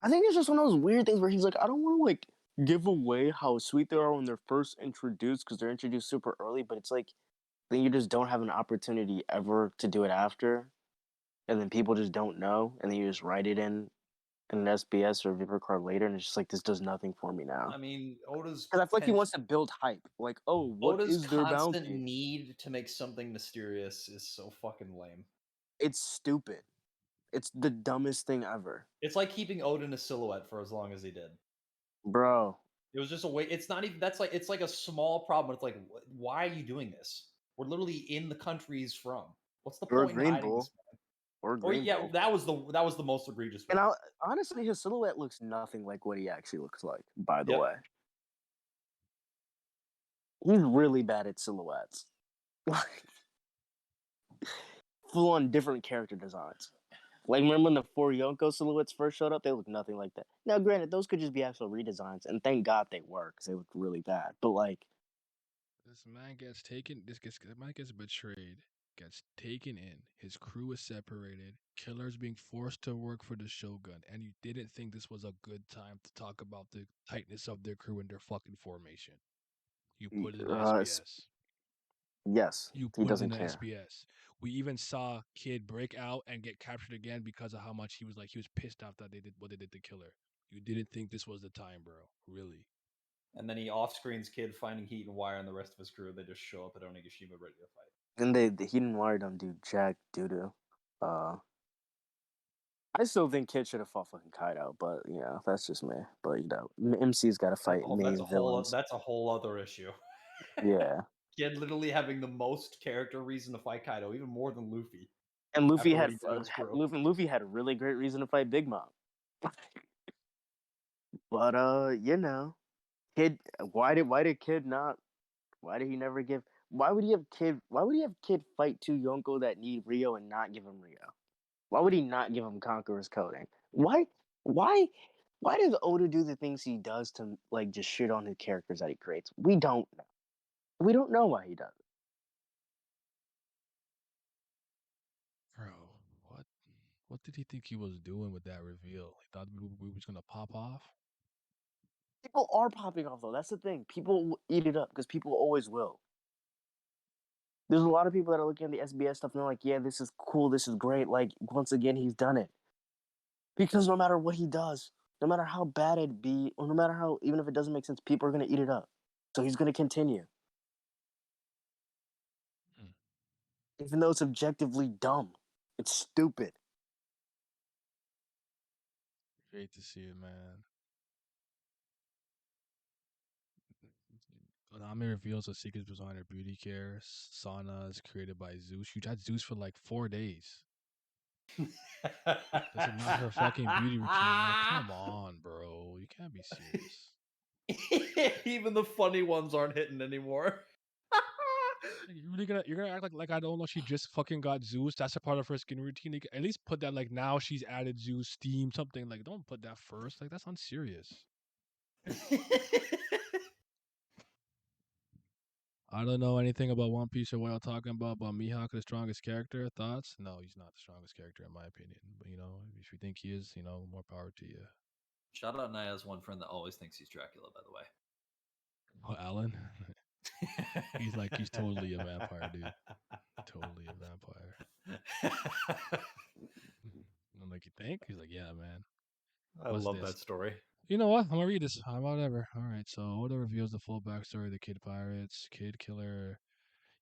I think it's just one of those weird things where he's like, I don't want to like give away how sweet they are when they're first introduced because they're introduced super early, but it's like then you just don't have an opportunity ever to do it after. and then people just don't know, and then you just write it in an SBS or a Viper card later, and it's just like this does nothing for me now. I mean, Oda's Because I feel like he wants to build hype. Like, oh, what Oda's is their constant bounty? need to make something mysterious is so fucking lame. It's stupid. It's the dumbest thing ever, It's like keeping Oda in a silhouette for as long as he did. bro. It was just a way. It's not even. That's like it's like a small problem. It's like, why are you doing this? We're literally in the country he's from. What's the Or point in Green hiding Bull, this man? or Or Green yeah, Bull. that was the most egregious And one. honestly, his silhouette looks nothing like what he actually looks like. By the Yep. way, he's really bad at silhouettes. Like full on different character designs. Like remember when the four Yonko silhouettes first showed up? They looked nothing like that. Now, granted, those could just be actual redesigns, and thank God they were because they looked really bad. But like, This man gets taken. This man gets betrayed. Gets taken in. His crew is separated. Killers being forced to work for the Shogun, and you didn't think this was a good time to talk about the tightness of their crew and their fucking formation. You put it in the SBS. yes, You he put it in doesn't the care. SBS. We even saw Kid break out and get captured again because of how much he was pissed off that they did what they did to Killer. You didn't think this was the time, bro. Really. And then he off screens Kid finding Heat and Wire and the rest of his crew. They just show up at Onigashima ready to fight. And he didn't wire them do jack doo doo. I still think Kid should have fought fucking Kaido, but you know that's just me. But you know, MC's got to fight main villains. That's a whole other issue. Yeah, Kid literally having the most character reason to fight Kaido, even more than Luffy. and Luffy After what had he did to his crew. Luffy had a really great reason to fight Big Mom. But you know, Kid, why did Kid not? Why did he never give? Why would he have Kid? Why would he have Kid fight two Yonko that need Rio and not give him Rio? Why would he not give him Conqueror's coding? Why? Why does Oda do the things he does to like just shit on the characters that he creates? We don't know. We don't know why he does it. Bro, what? What did he think he was doing with that reveal? He thought we was gonna pop off? People are popping off though. That's the thing. People will eat it up because people always will. There's a lot of people that are looking at the SBS stuff and they're like, "Yeah, this is cool. This is great." Like once again, he's done it because no matter what he does, no matter how bad it be, or no matter how even if it doesn't make sense, people are gonna eat it up. So he's gonna continue, Hmm. even though it's objectively dumb. It's stupid. Hate to see it, man. Nami reveals the secrets behind her beauty care. Sana is created by Zeus. You had Zeus for like 4 days. This is not her fucking beauty routine. Like, come on, bro. You can't be serious. Even the funny ones aren't hitting anymore. Like, you're gonna act like I don't know she just fucking got Zeus. That's a part of her skin routine. Like, at least put that like now she's added Zeus, steam, something. Like, don't put that first. Like, that's unserious. I don't know anything about One Piece or what I'm talking about, but Mihawk the strongest character. Thoughts? No, he's not the strongest character in my opinion. But you know, if you think he is, you know, more power to you. Shout out Naya's one friend that always thinks he's Dracula, by the way. Oh, Alan? he's totally a vampire, dude. Totally a vampire. I'm like, you think? He's like, yeah, man. I What's love this? that story. You know what? I'm gonna read this. Whatever. All right. So Oda reveals the full backstory of the Kid Pirates. Kid Killer,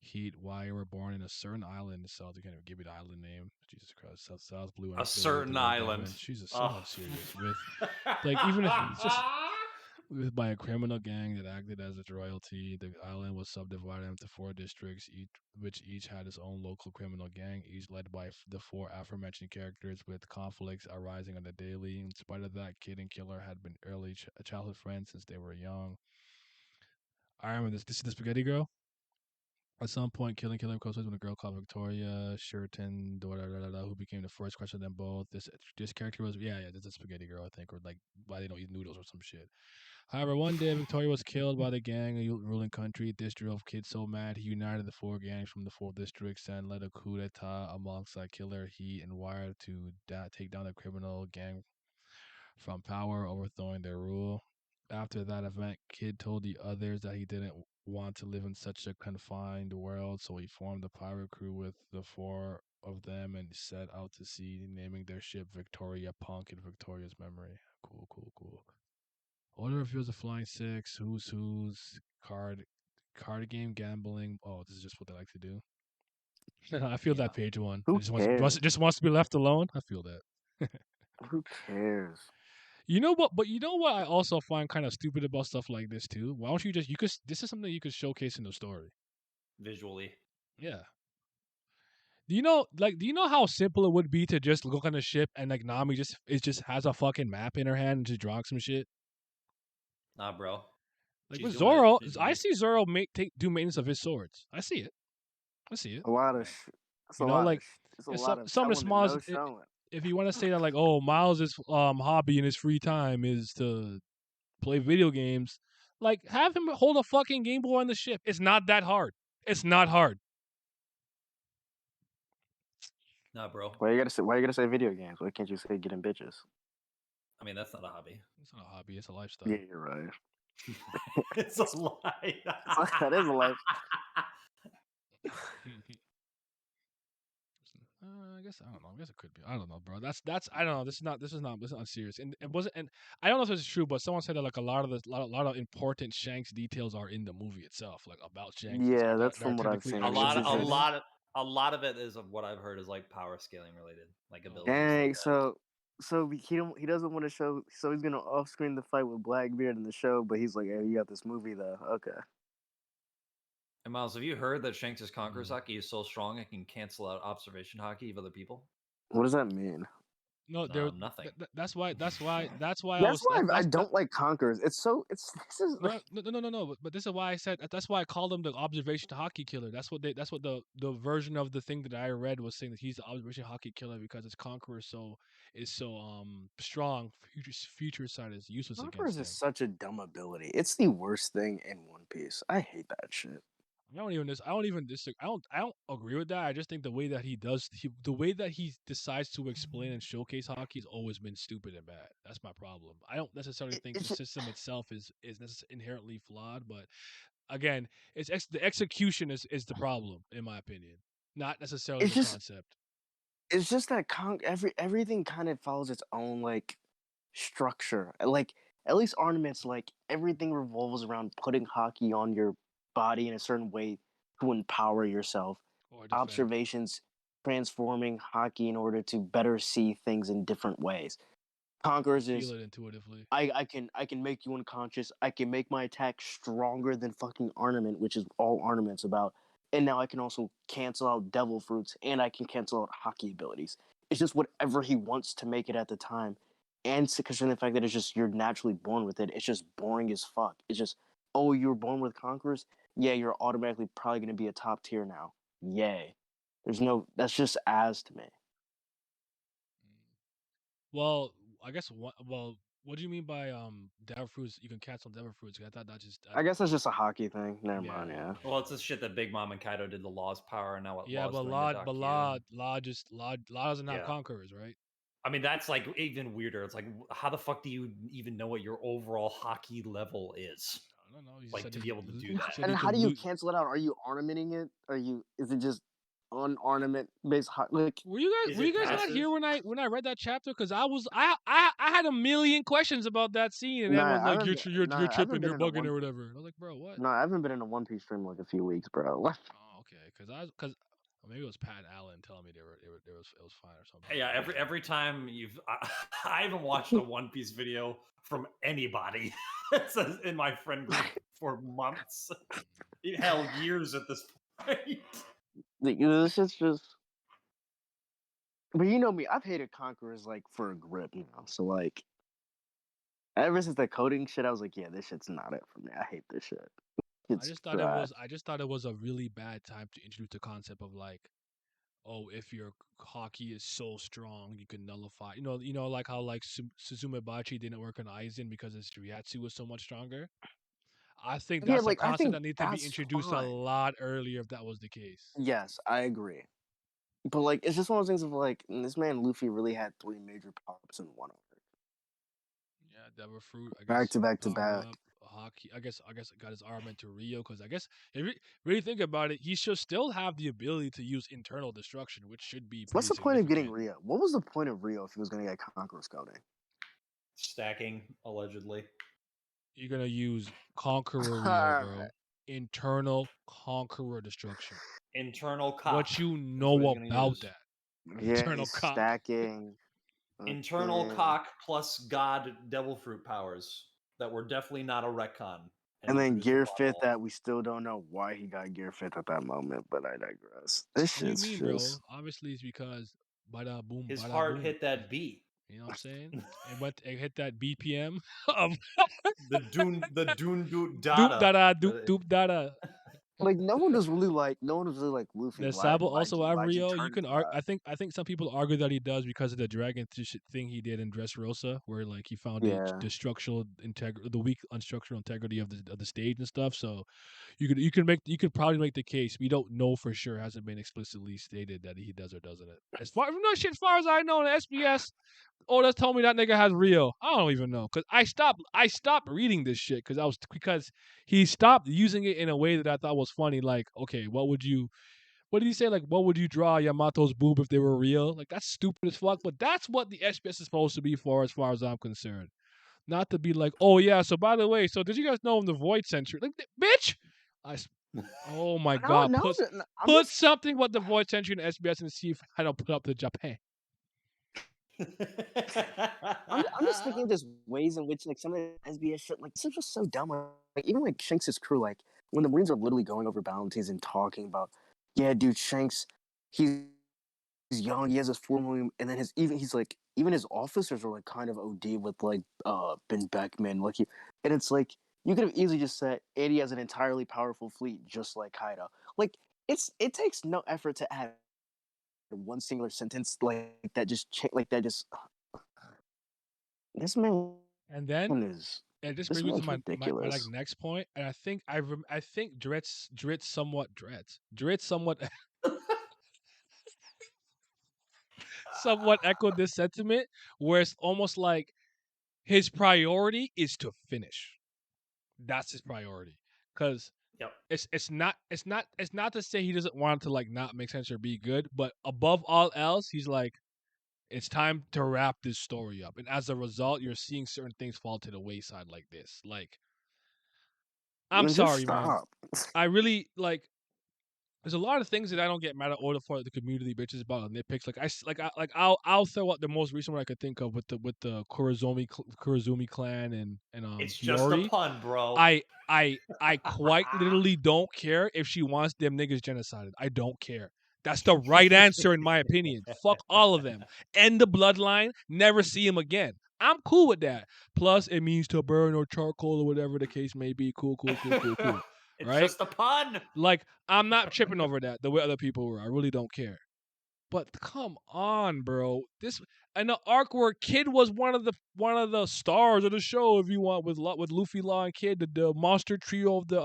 Heat, why were born in a certain island in South. You can't even give me the island name. Jesus Christ. South Blue A unaffiliated certain below island. diamond. Jesus, so Oh. unserious. With like even if it's just with by a criminal gang that acted as its royalty. The island was subdivided into 4 districts, which each had its own local criminal gang, each led by the 4 aforementioned characters, with conflicts arising on the daily. In spite of that, Kid and Killer had been early childhood friends since they were young. I remember this. This is the Spaghetti Girl. At some point, Killer becomes with a girl called Victoria Sheraton, who became the first crush of them both. This character was this is a Spaghetti Girl, I think, or like why they don't eat noodles or some shit. However, one day Victoria was killed by the gang ruling country. This drove Kid so mad he united the 4 gangs from the 4 districts and led a coup d'état alongside Killer, Heat, and Wire to take down the criminal gang from power, overthrowing their rule. After that event, Kid told the others that he didn't want to live in such a confined world, so he formed a pirate crew with the 4 of them and set out to sea, naming their ship Victoria Punk in Victoria's memory. Cool. Order reveals a flying six. Who's card game gambling. Oh, this is just what they like to do. I feel Yeah. that page one. Who It cares? just wants to be left alone. I feel that. Who cares? You know what? But you know what? I also find kind of stupid about stuff like this too. Why don't you just you could? This is something you could showcase in the story. Visually. Yeah. Do you know how simple it would be to just look on the ship and like Nami just has a fucking map in her hand and just drawing some shit? Nah, bro. Like She's with doing it. Zoro, She's I doing see Zoro do maintenance of his swords. I see it. A lot it. of Yeah. it's a You know, lot like of it's a yeah, lot of some of the telling and smallest. no showing. If you want to say that, like, oh, Miles' hobby in his free time is to play video games, like have him hold a fucking Game Boy on the ship. It's not that hard. It's not hard. Nah, bro. Why you gotta say? Why you gotta say video games? Why can't you say getting bitches? I mean, that's not a hobby. It's not a hobby. It's a lifestyle. Yeah, you're right. It's a lie. That is a life. I guess I don't know. I guess it could be. I don't know, bro. That's I don't know. This is not serious. And it wasn't. And I don't know if this is true, but someone said that like a lot of important Shanks details are in the movie itself, like about Shanks. Yeah, That that's are from what I've technically seen, a which lot, actually of, is a just canon. lot of, a lot of it is of what I've heard is like power scaling related, like Oh, abilities and stuff dang. like that. So he doesn't want to show. So he's gonna off screen the fight with Blackbeard in the show, but he's like, hey, you got this movie though. Okay. And Miles, have you heard that Shanks' Conqueror's Mm. Hockey is so strong it can cancel out observation hockey of other people? What does that mean? No, Nothing. that's why I That's was why I that's that. don't like Conquerors. It's so it's this is No, no. But this is why I said that's why I called him the observation hockey killer. That's what the version of the thing that I read was saying that he's the observation hockey killer because his conqueror is so strong. Future side is useless Conquerors against is him. such a dumb ability. It's the worst thing in One Piece. I hate that shit. I don't even disagree. I don't agree with that. I just think the way that the way that he decides to explain and showcase hockey has always been stupid and bad. That's my problem. I don't necessarily think It's the just, system itself is inherently flawed, but again, the execution is the problem in my opinion, not necessarily it's the just concept. it's just that everything kind of follows its own like structure. Like at least ornaments, like everything revolves around putting hockey on your body in a certain way to empower yourself. Or defend. Observations transforming hockey in order to better see things in different ways. Or Conquerors feel is it intuitively. I can make you unconscious. I can make my attack stronger than fucking ornament, which is all ornaments about. And now I can also cancel out devil fruits and I can cancel out hockey abilities. It's just whatever he wants to make it at the time. And considering the fact that it's just you're naturally born with it, it's just boring as fuck. It's just, oh, you were born with conquerors? Yeah, you're automatically probably gonna be a top tier now. Yay. That's just as to me. Well, I guess what do you mean by devil fruits? You can cancel devil fruits. I thought that just I guess that's just a hockey thing. Never yeah. mind, yeah. Well, it's the shit that Big Mom and Kaido did the Law's power, and now what Yeah, Law's but doing to Doc. Law doesn't have Yeah. conquerors, right? I mean, that's like even weirder. It's like, how the fuck do you even know what your overall hockey level is? I don't know. He Like said to he be able to do that. said And he how can do you loot. cancel it out? Are you ornamenting it? Is it just unornament based? Like Is Were it you guys not passive? here when I read that chapter? Because I had a million questions about that scene, and everyone's like, you're I haven't tripping, been you're in a bugging one. or whatever. I was like, bro, what? No, I haven't been in a One Piece stream in like a few weeks, bro. Oh, okay. Because maybe it was Pat Allen telling me it was fine or something. Yeah, every time I haven't watched a One Piece video from anybody in my friend group for months. Hell, years at this point. This is just. But you know me, I've hated Conquerors like for a grip now. So like, ever since the coding shit, I was like, yeah, this shit's not it for me. I hate this shit. It's trash. I just thought it was a really bad time to introduce the concept of like, oh, if your hockey is so strong, you can nullify. Like how like Suzume Bachi didn't work on Aizen because his Ryatsu was so much stronger. I think Yeah, that's a like I concept think that needed to be that's introduced a fine. lot earlier if that was the case. Yes, I agree. But like, it's just one of those things of like, this man Luffy really had three major power ups in one arc, Yeah, Devil Fruit, I back guess to back to power back. up, Haki. I guess got his arm into Rio because I guess if you really think about it, he should still have the ability to use internal destruction, which should be What's pretty the point of getting significant. Rio? What was the point of Rio if he was going to get Conqueror Scouting? Stacking, allegedly. You're gonna use Conqueror Rio, bro. Internal Conqueror destruction. Internal cock. What you That's what he's know gonna about use. that? Yeah, Internal he's cock. stacking. Internal Okay. cock plus God devil fruit powers that were definitely not a retcon. And then introduced Gear upon Fifth all. that we still don't know why he got Gear Fifth at that moment, but I digress. This What do you shit's mean, just. bro? Obviously, it's because bada boom, His bada heart boom. hit that beat. You know what I'm saying? It hit that BPM of The doon doot doop dada. dada doop dada. Like no one was really like Luffy. Does Why Sabo also have why'd you Rio? You turn can to that? I think some people argue that he does because of the dragon thing he did in Dressrosa, where like he found Yeah. the structural the weak unstructural integrity of the stage and stuff. So you could probably make the case. We don't know for sure. It hasn't been explicitly stated that he does or doesn't it. As far as far as I know, in SBS, Oda's told me that nigga has Rio. I don't even know because I stopped reading this shit because he stopped using it in a way that I thought was funny. Like, okay, what did he say? Like, what would you draw Yamato's boob if they were real? Like, that's stupid as fuck. But that's what the SBS is supposed to be for, as far as I'm concerned. Not to be like, oh yeah. So by the way, so did you guys know I'm the Void Sentry? Like, bitch. Oh my No, god. no, no, I'm Put just something about the Void Sentry in SBS and see if I don't put up the Japan. I'm just thinking of just ways in which like some of the SBS shit like this is just so dumb. Like even like Shanks' crew, like when the Marines are literally going over bounties and talking about, yeah, dude, Shanks, he's young, he has his formal, and then he's like even his officers are like kind of OD with like Ben Beckman, like and it's like you could have easily just said, and he has an entirely powerful fleet just like Kaido. Like it takes no effort to add one singular sentence like that like that just this man And then is and this this brings me to man's my like ridiculous. next point, and I think Dritz somewhat echoed this sentiment, where it's almost like his priority is to finish. That's his priority, because Yep. it's not to say he doesn't want to like not make sense or be good, but above all else, he's like, it's time to wrap this story up, and as a result, you're seeing certain things fall to the wayside like this. Like, I'm Just sorry, man. stop. I really like. There's a lot of things that I don't get mad at Oda for the community bitches about nitpicks. I'll throw out the most recent one I could think of with the Kurazumi clan and It's just a Hiyori. pun, bro. I quite literally don't care if she wants them niggas genocided. I don't care. That's the right answer in my opinion. Fuck all of them. End the bloodline. Never see him again. I'm cool with that. Plus, it means to burn or charcoal or whatever the case may be. Cool. It's Right? just a pun. Like, I'm not tripping over that the way other people were. I really don't care. But come on, bro. This and the arc where Kid was one of the stars of the show, if you want, with Luffy, Law, and Kid, the monster trio of the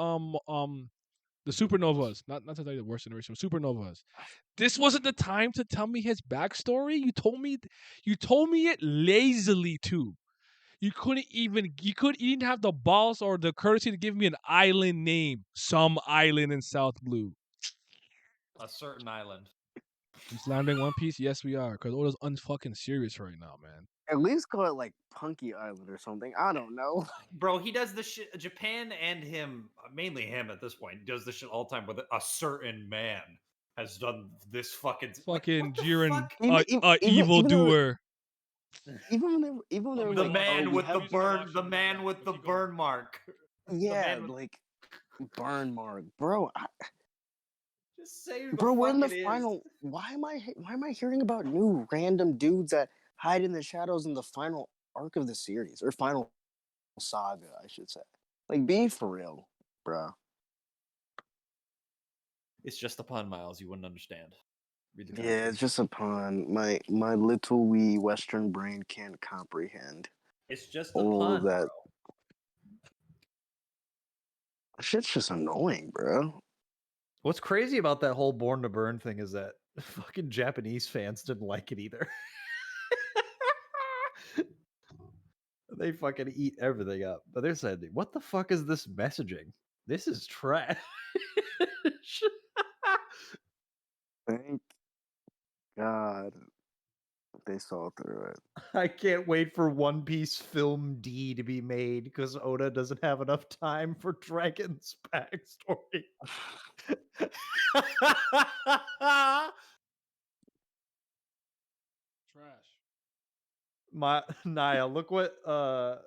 supernovas. Not to tell you the worst generation, supernovas. This wasn't the time to tell me his backstory. You told me it lazily too. You didn't have the balls or the courtesy to give me an island name. Some island in South Blue. A certain island. I'm slandering One Piece? Yes, we are. Because Oda's unfucking serious right now, man. At least call it like Punky Island or something. I don't know. Bro, he does this shit. Japan and him, mainly him at this point, does this shit all the time with a certain man has done this fucking. Like, Fucking what the Jiren, fuck? evil doer. Even when they were The like, oh, man we with have the burn, the man with the burn mark. The yeah, man with, like burn mark, bro. just say who the Bro, we're in fuck the it is. final. Why am I hearing about new random dudes that hide in the shadows in the final arc of the series or final saga, I should say. Like, be for real, bro. It's just a pun, Miles. You wouldn't understand. Read the Yeah, kanji. it's just a pun. My little wee Western brain can't comprehend It's just a all of pun, that. bro. Shit's just annoying, bro. What's crazy about that whole Born to Burn thing is that fucking Japanese fans didn't like it either. They fucking eat everything up. But they're saying, what the fuck is this messaging? This is trash. Thank God they saw through it. I can't wait for One Piece Film D to be made because Oda doesn't have enough time for Dragon's backstory. Trash. Naya, look what Trash.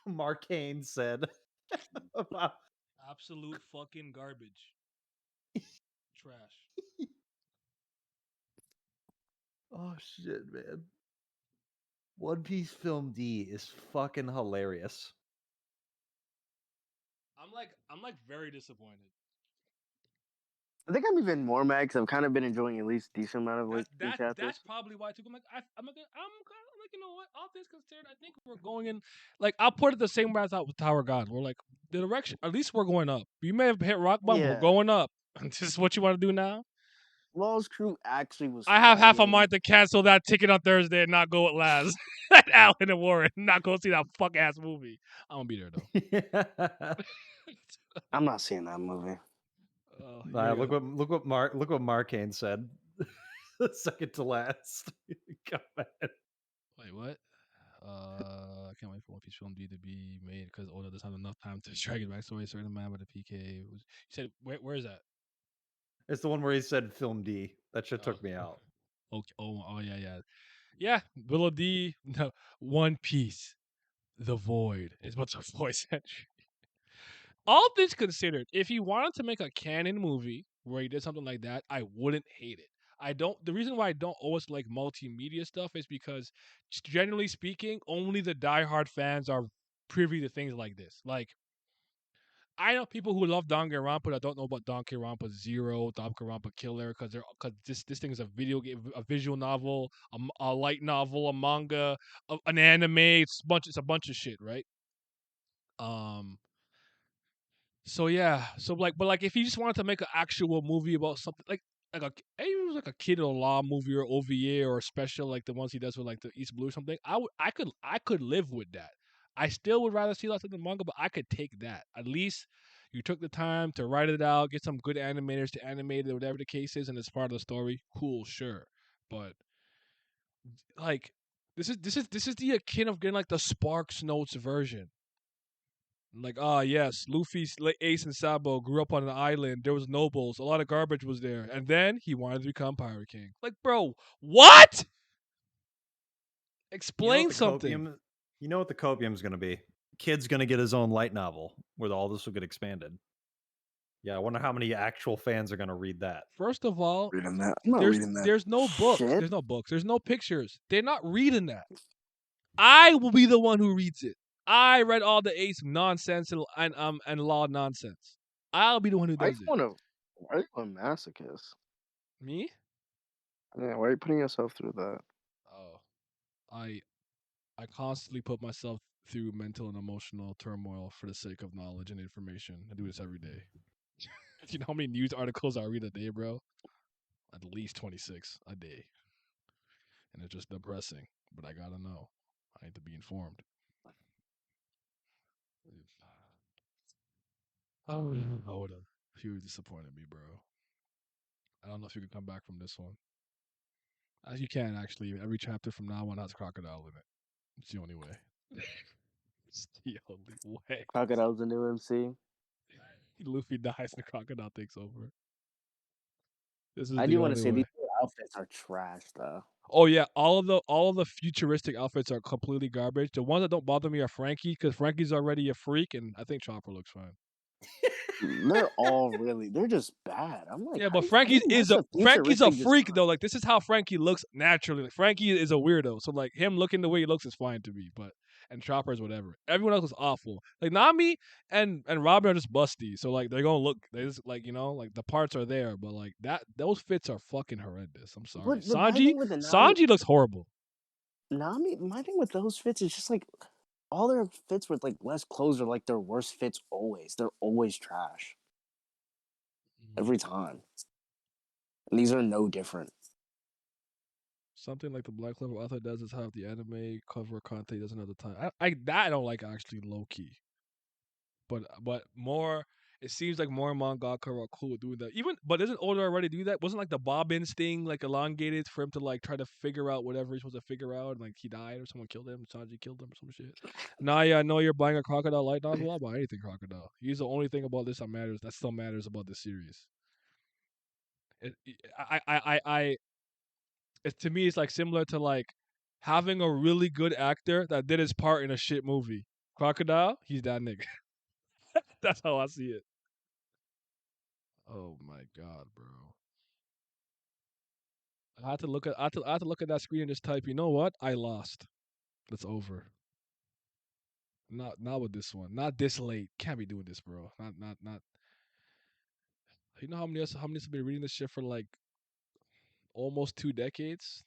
Marcane said about Absolute fucking garbage. Trash. oh shit, man. One Piece Film D is fucking hilarious. I'm like very disappointed. I think I'm even more mad because I've kind of been enjoying at least decent amount of like new That's chapters. probably why too. I'm like I'm kind of like, you know what? All things considered, I think we're going in. Like I'll put it the same way I thought with Tower of God. We're like the direction. At least we're going up. You may have hit rock bottom. We're Yeah, going up. This is what you want to do now. Law's crew actually was I have half a fighting. mind to cancel that ticket on Thursday and not go at last. At Allen and Warren, not go see that fuck ass movie. I'm gonna be there though. I'm not seeing that movie. Nah, look what Marcane said. Second to last. Come on. Wait, what? I can't wait for One Piece Film D to be made because Oda doesn't have enough time to drag it back. So a certain man with a PK. You said where is that? It's the one where he said Film D. That shit Oh, took me out. okay. Oh yeah. Yeah, Willow D. No, One Piece. The Void is what the voice said. All things considered, if he wanted to make a canon movie where he did something like that, I wouldn't hate it. I don't. The reason why I don't always like multimedia stuff is because, generally speaking, only the diehard fans are privy to things like this. Like I know people who love Danganronpa that don't know about Danganronpa Zero, Danganronpa Killer, because this thing is a video game, a visual novel, a light novel, a manga, an anime. It's a bunch of shit, right? Um. So yeah, so like, but like, if he just wanted to make an actual movie about something like a maybe it was like a Kid of the Law movie or OVA or a special like the ones he does with like the East Blue or something, I could live with that. I still would rather see that in the manga, but I could take that. At least you took the time to write it out, get some good animators to animate it, whatever the case is, and it's part of the story. Cool, sure, but like this is the akin of getting like the Sparks Notes version. Like, ah, yes, Luffy's Ace and Sabo grew up on an island. There was nobles. A lot of garbage was there. And then he wanted to become Pirate King. Like, bro, what? You know what Explain the something. copium? You know what the copium's gonna be? Kid's gonna get his own light novel where all this will get expanded. Yeah, I wonder how many actual fans are gonna read that. First of all, Reading that, I'm not reading that there's no books. shit. There's no books. There's no pictures. They're not reading that. I will be the one who reads it. I read all the Ace nonsense and law nonsense. I'll be the one who I does it. want to. Why are you a masochist? Me? Yeah, why are you putting yourself through that? Oh, I I constantly put myself through mental and emotional turmoil for the sake of knowledge and information. I do this every day. You know how many news articles I read a day, bro? At least 26 a day. And it's just depressing. But I gotta know. I need to be informed. Oh, Oda. You disappointed me, bro. I don't know if you can come back from this one. As you can, actually. Every chapter from now on has crocodile in it. It's the only way. It's the only way. Crocodile's a new MC. Luffy dies and the crocodile takes over. This is I the do want to only say way. these outfits are trash, though. Oh yeah, all of the futuristic outfits are completely garbage. The ones that don't bother me are Frankie, because Frankie's already a freak, and I think Chopper looks fine. They're all really. They're just bad. I'm like, Yeah, how but do you mess a Frankie's a futuristic freak design? though. Like this is how Frankie looks naturally. Like Frankie is a weirdo, so like him looking the way he looks is fine to me. But and Chopper's whatever. Everyone else is awful. Like Nami and Robin are just busty, so like they're gonna look. They just like like the parts are there, but like those fits are fucking horrendous. I'm sorry, But my thing with the Nami, Sanji looks horrible. My thing with those fits is just like all their fits with like less clothes are like their worst fits always. They're always trash every time. And these are no different. Something like the Black Clover author does is have the anime cover content doesn't have the time. I that I don't like actually low key. But more it seems like more mangaka are cool with doing that. Even but isn't Oda already do that? Wasn't like the Bobbins thing like elongated for him to like try to figure out whatever he's supposed to figure out and like he died or someone killed him, Sanji killed him or some shit. Nah, yeah, I know you're buying a crocodile light novel. I'll buy anything crocodile. He's the only thing about this that still matters about this series. I it, to me it's like similar to like having a really good actor that did his part in a shit movie. Crocodile, he's that nigga. That's how I see it. Oh my god, bro. I had to look at that screen and just type, you know what? I lost. It's over. Not with this one. Not this late. Can't be doing this, bro. Not you know how many have been reading this shit for like almost 2 decades?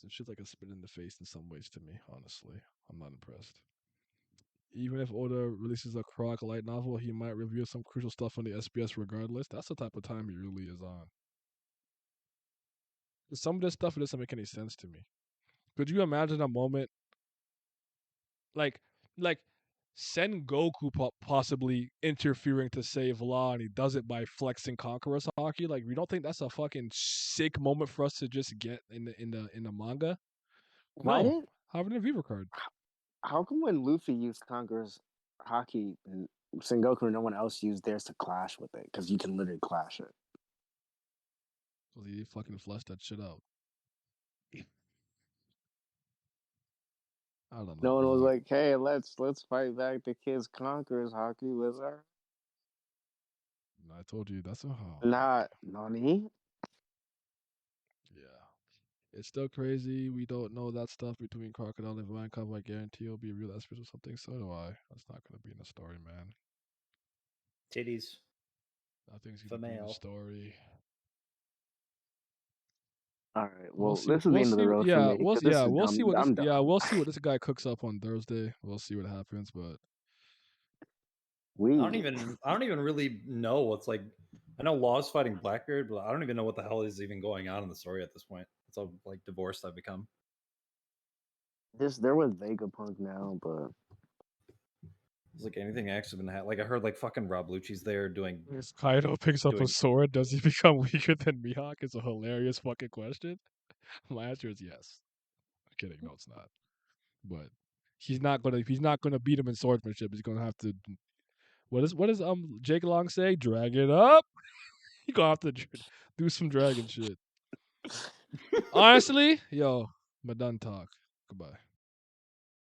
This shit's like a spit in the face in some ways to me, honestly. I'm not impressed. Even if Oda releases a Croc light novel, he might reveal some crucial stuff on the SBS regardless. That's the type of time he really is on. Some of this stuff doesn't make any sense to me. Could you imagine a moment like like Sen Goku possibly interfering to save Law, and he does it by flexing Conqueror's hockey? Like, we don't think that's a fucking sick moment for us to just get in the manga? Why No, did? have it in a Viva card. How come when Luffy used Conqueror's hockey and Sengoku and no one else used theirs to clash with it? Because you can literally clash it. Because he fucking fleshed that shit out. I don't know, No one was bro. like, "Hey, let's fight back the kids Conqueror's hockey." Was there? I told you that's a Not Nani. yeah. It's still crazy. We don't know that stuff between Crocodile and Vancouver. I guarantee it'll be a real Espers or something. So do I. That's not gonna be in the story, man. Titties. Nothing's For gonna be in the male. story. All right. We'll Well, see. this is the We'll end of the see. road for me because this is We'll see dumb. what this. I'm Yeah, done. we'll see what this guy cooks up on Thursday. We'll see what happens. But We. I don't even really know what's like. I know Law's fighting Blackbeard, but I don't even know what the hell is even going on in the story at this point. It's all like divorced I've become. They're with Vegapunk now, but Is like anything actually been like I heard like fucking Rob Lucci's there doing if Kaido picks up a doing sword, does he become weaker than Mihawk? It's a hilarious fucking question. My answer is yes. I'm kidding. No, it's not. But he's not gonna. If he's not gonna beat him in swordsmanship, he's gonna have to. What is Jake Long say? Drag it up. He gonna have to do some dragon shit. Honestly, yo, I'm done talk. Goodbye.